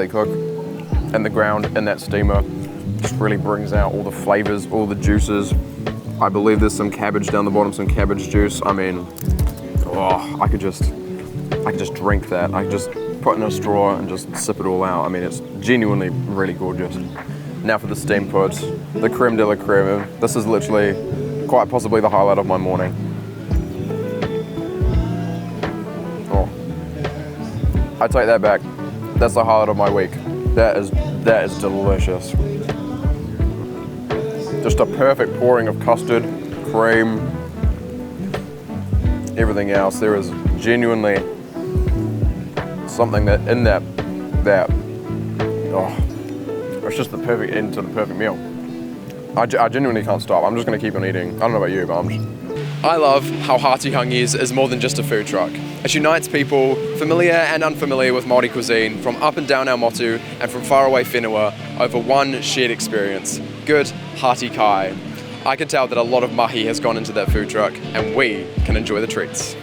cook, and the ground in that steamer just really brings out all the flavors, all the juices. I believe there's some cabbage down the bottom, some cabbage juice. I mean, I could just drink that. I could just put in a straw and just sip it all out. I mean, it's genuinely really gorgeous. Now for the steamed put, the creme de la creme. This is literally quite possibly the highlight of my morning. Oh, I take that back. That's the highlight of my week. That is delicious. Just a perfect pouring of custard, cream, everything else. There is genuinely something that in that it's just the perfect end to the perfect meal. I genuinely can't stop. I'm just going to keep on eating. I don't know about you, but I love how Hearty Hangi's is more than just a food truck. It unites people, familiar and unfamiliar with Māori cuisine, from up and down our motu and from faraway whenua, over one shared experience: good, hearty kai. I can tell that a lot of mahi has gone into that food truck, and we can enjoy the treats.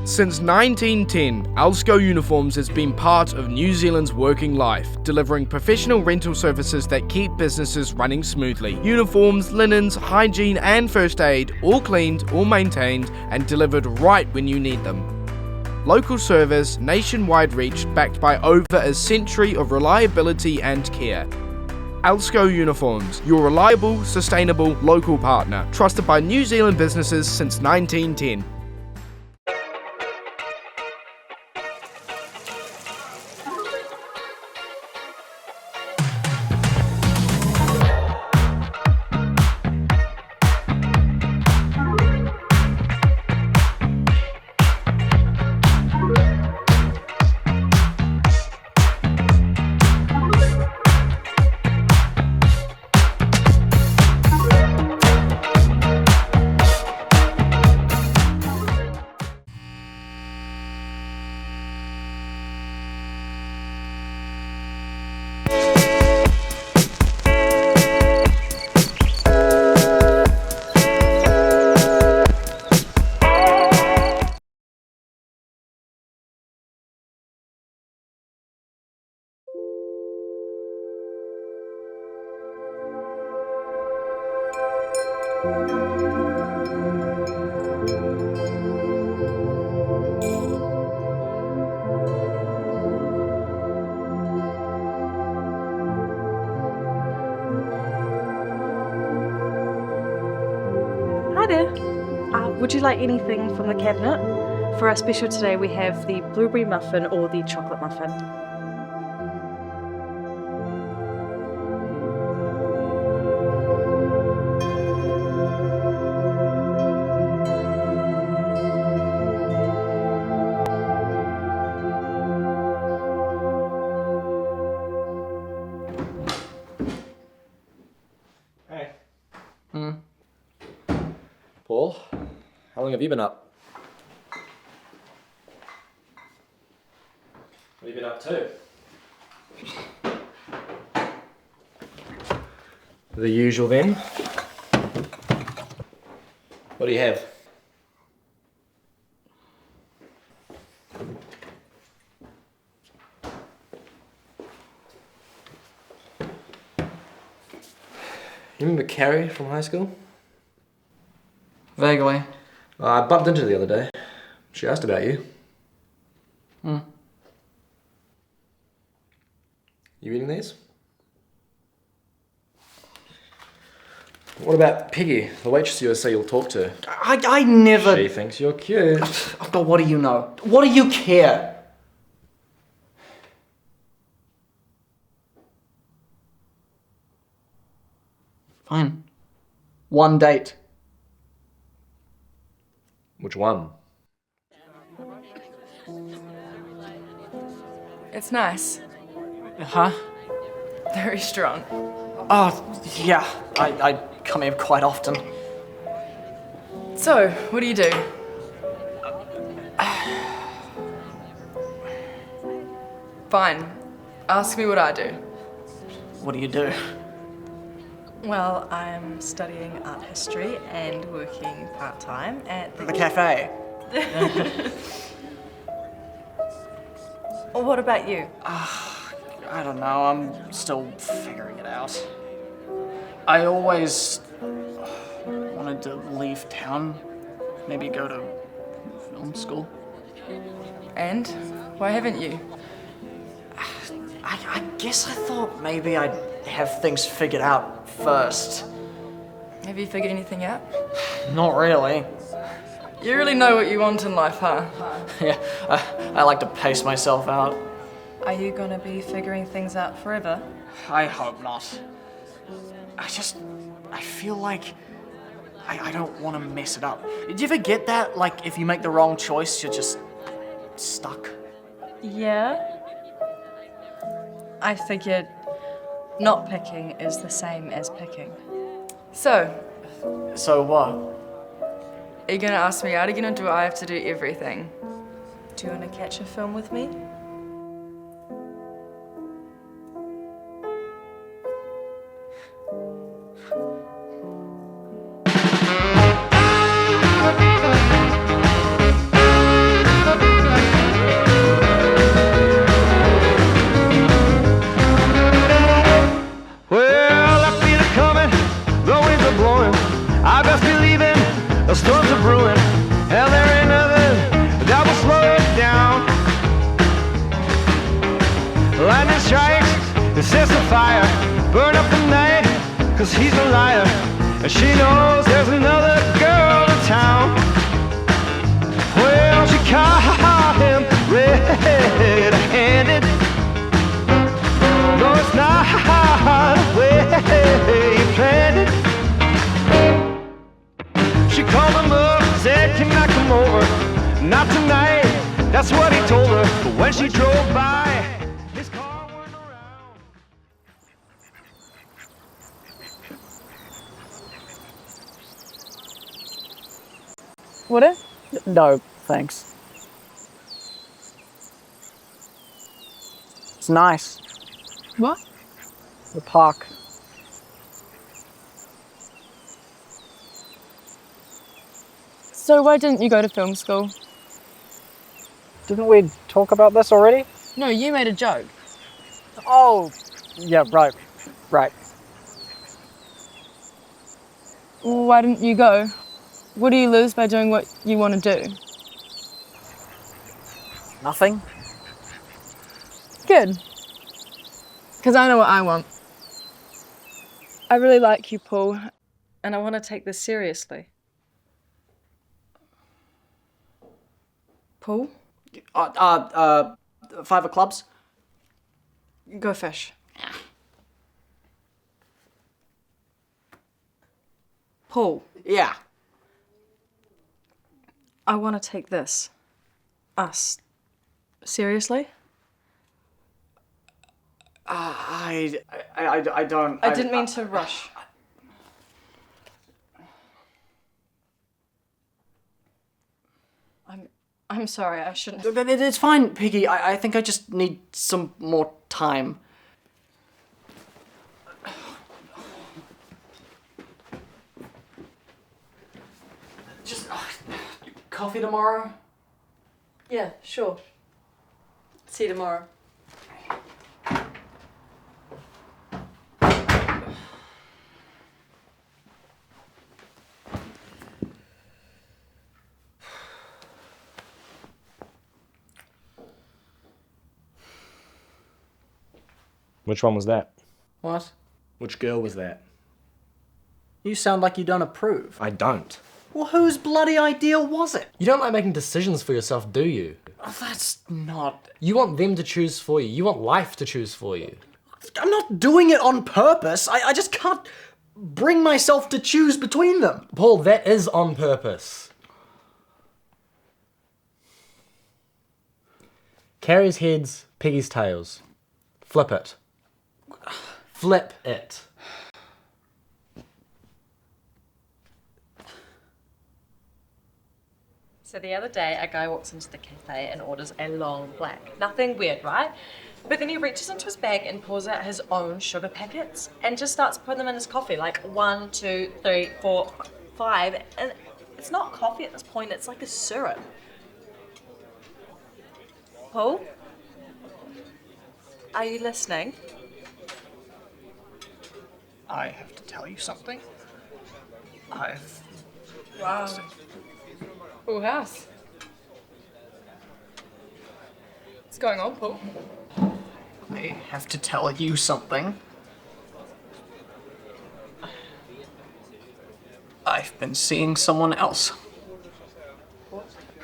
Since 1910, Alsco Uniforms has been part of New Zealand's working life, delivering professional rental services that keep businesses running smoothly. Uniforms, linens, hygiene and first aid, all cleaned, all maintained and delivered right when you need them. Local service, nationwide reach, backed by over a century of reliability and care. Alsco Uniforms, your reliable, sustainable, local partner, trusted by New Zealand businesses since 1910. Hi there. Would you like anything from the cabinet? For our special today, we have the blueberry muffin or the chocolate muffin. Hey. Paul, how long have you been up? What have you been up to? The usual then. What do you have? You remember Carrie from high school? Vaguely. I bumped into her the other day. She asked about you. You eating these? What about Piggy, the waitress you say you'll talk to? I never... She thinks you're cute. But what do you know? What do you care? Fine. One date. Which one? It's nice. Huh? Very strong. Oh, yeah. I come here quite often. So, what do you do? Fine. Ask me what I do. What do you do? Well, I'm studying art history and working part-time at The cafe. What about you? I don't know. I'm still figuring it out. I always wanted to leave town. Maybe go to film school. And? Why haven't you? I guess I thought maybe I'd have things figured out first. Have you figured anything out? Not really. You really know what you want in life, huh? Yeah, I like to pace myself out. Are you gonna be figuring things out forever? I hope not. I feel like I don't want to mess it up. Did you ever get that? Like, if you make the wrong choice, you're just stuck. Yeah. I figured not picking is the same as picking. So what? Are you gonna ask me out again, or do I have to do everything? Do you wanna catch a film with me? Well, I feel it coming, the winds are blowing. I best be leaving, the storms are brewing. Hell, there ain't nothing that will slow it down. Lightning strikes, it sets the fire. Burn up the night, cause he's a liar. And she knows there's another girl in town. Well, she caught him red-handed. No, it's not the way you planned it. She called him up, said, can I come over? Not tonight, that's what he told her. But when she drove by, his car went around. Water? No, thanks. It's nice. What? The park. So why didn't you go to film school? Didn't we talk about this already? No, you made a joke. Oh, yeah, right. Well, why didn't you go? What do you lose by doing what you want to do? Nothing. Good. Because I know what I want. I really like you, Paul, and I want to take this seriously. Paul? 5 of clubs. Go fish. Paul. Yeah. I want to take this. Us. Seriously? I don't... I didn't mean to rush. I'm sorry, I shouldn't have... It's fine, Piggy. I think I just need some more time. Just... coffee tomorrow? Yeah, sure. See you tomorrow. Which one was that? What? Which girl was that? You sound like you don't approve. I don't. Well, whose bloody idea was it? You don't like making decisions for yourself, do you? Oh, that's not... You want them to choose for you. You want life to choose for you. I'm not doing it on purpose. I just can't bring myself to choose between them. Paul, that is on purpose. Carrie's heads, Piggy's tails. Flip it. Flip it. So the other day, a guy walks into the cafe and orders a long black. Nothing weird, right? But then he reaches into his bag and pulls out his own sugar packets and just starts putting them in his coffee, like 1, 2, 3, 4, 5. And it's not coffee at this point, it's like a syrup. Paul? Are you listening? I have to tell you something. Wow. Full house. What's going on, Paul? I have to tell you something. I've been seeing someone else.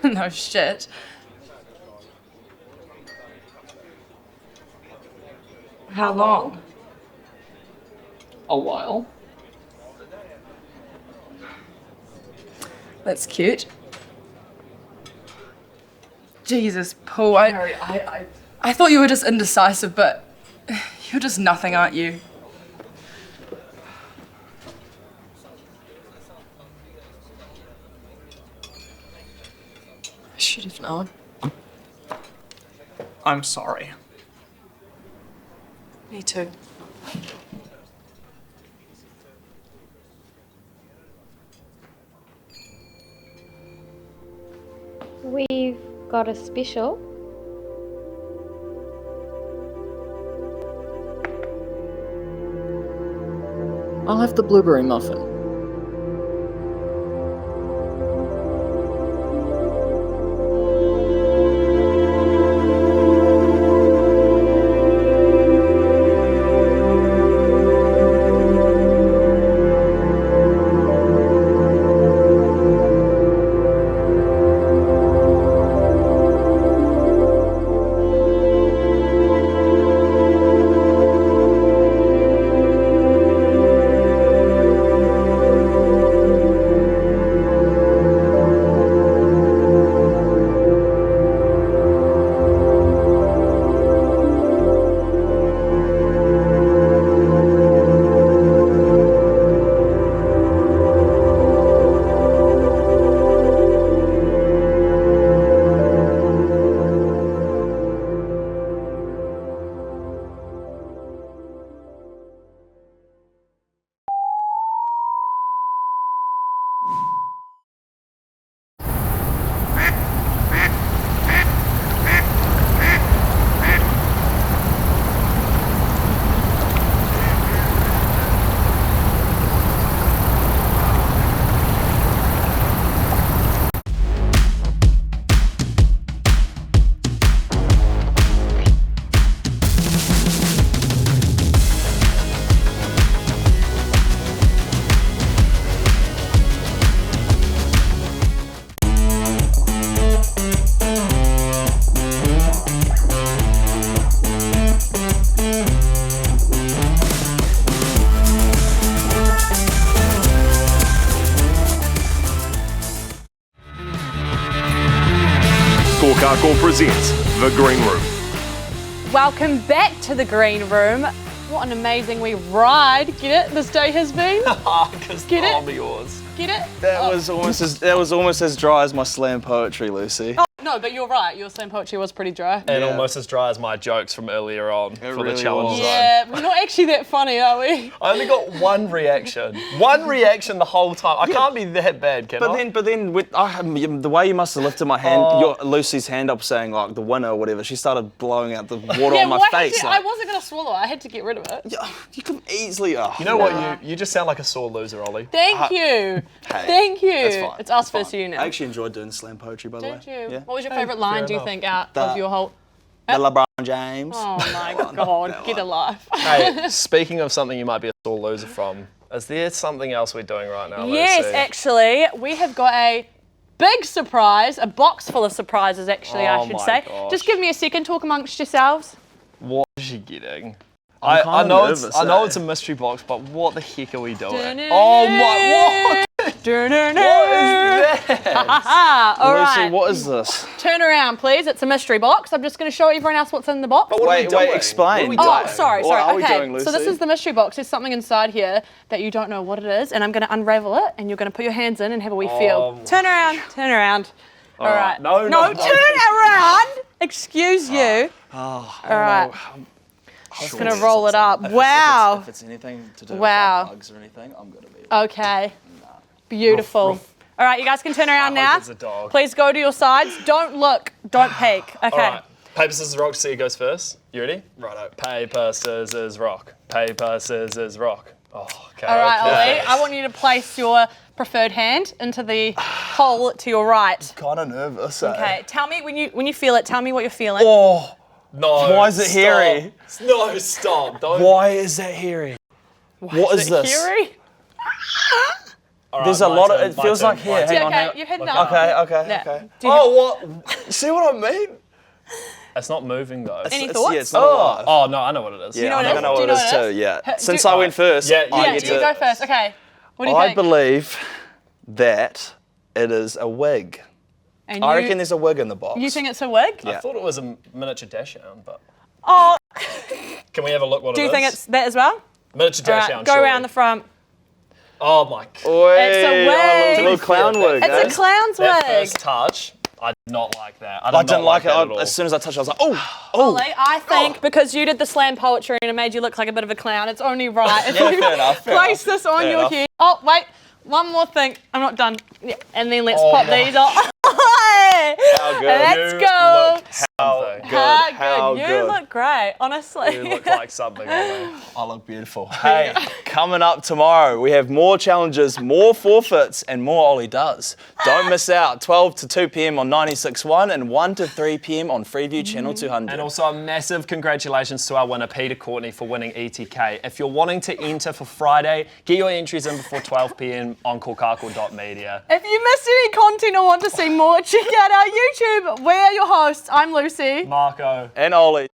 No shit. How long? A while. That's cute. Jesus, Paul, I thought you were just indecisive, but you're just nothing, aren't you? I should have known. I'm sorry. Me too. We've got a special. I'll have the blueberry muffin. presents The Green Room. Welcome back to the green room. What an amazing wee ride. Get it? This day has been. Get it? I'm yours. Get it? That was almost as dry as my slam poetry, Lucy. Oh, no, but you're right. Your slam poetry was pretty dry. And almost as dry as my jokes from earlier on for really the challenge zone. Yeah, we're not actually that funny, are we? I only got one reaction. One reaction the whole time. I can't be that bad, can I? But then with the way you must have lifted my hand, Lucy's hand up saying like the winner or whatever, she started blowing out the water on my face. I wasn't going to swallow it. I had to get rid of it. Yeah, you can easily. You know what? You just sound like a sore loser, Ollie. Thank you. Thank you. That's fine. It's us versus you now. I actually enjoyed doing slam poetry, by the way. Did you? Yeah. What was your favourite line, do you think, out of your whole... The LeBron James. Oh my God, get a life. Hey, speaking of something you might be a sore loser from, is there something else we're doing right now, Yes, Lucy? actually, we have got a big surprise, a box full of surprises, actually, I should say. Gosh. Just give me a second, talk amongst yourselves. What is she getting? I'm I know nervous, I know it's a mystery box, but what the heck are we doing? Oh my, what? What is that? All Lucy, right. what is this? Turn around, please. It's a mystery box. I'm just going to show everyone else what's in the box. Wait, explain. Oh, sorry. What are we Okay, doing, Lucy? so this is the mystery box. There's something inside here that you don't know what it is, and I'm going to unravel it, and you're going to put your hands in and have a wee feel. Turn around. Turn around. All right. No, turn around. Excuse you. All right. I'm just going to roll it up. Wow. If it's anything to do with bugs or anything, I'm going to be... Okay. Beautiful. All right, you guys can turn around now. It's a dog. Please go to your sides. Don't look. Don't peek. Okay. All right. Paper, scissors, rock. See who goes first. You ready? Righto. Paper, scissors, rock. Paper, scissors, rock. Oh, okay. All right, Ollie. I want you to place your preferred hand into the hole to your right. Kind of nervous. Okay. Tell me when you feel it. Tell me what you're feeling. Oh. No. Why is it hairy? No, stop. Don't. Why is that hairy? What is this? Hairy? All right, There's a lot of. It feels like hair. Hang on. Okay, you're heading up. Okay. What? See what I mean? It's not moving though. Any thoughts? Yeah, it's not alive. Oh no, I know what it is. Yeah, you know what I know what it is too. Yeah. Since I went first, Yeah, you go first. Okay. What do you think? I believe that it is a wig. And I reckon there's a wig in the box. You think it's a wig? I thought it was a miniature dash hound, but Oh. can we have a look what it is? Do you think it's that as well? Miniature dash hound. Go around the front. Oh my god. It's a wig. It's a little clown wig. It's a clown's That wig. first touch, I did not like that. I didn't like it. that at all. As soon as I touched it, I was like, oh. Ollie, I think because you did the slam poetry and it made you look like a bit of a clown, it's only right if Yeah, you fair enough, place this on Fair your enough. head. Oh, wait. One more thing. I'm not done. Yeah. And then let's pop these on. How good. Let's You go. look something. How You good. look great, honestly. You look like something. Ollie. I look beautiful. Hey, coming up tomorrow, we have more challenges, more forfeits, and more Ollie Does. Don't miss out. 12 to 2 p.m. on 96.1 and 1 to 3 p.m. on Freeview Channel 200. And also a massive congratulations to our winner, Peter Courtney, for winning ETK. If you're wanting to enter for Friday, get your entries in before 12 p.m. on Kōkako.media. If you missed any content or want to see more, check out our YouTube. We are your hosts. I'm Lucy. Marco. And Ollie.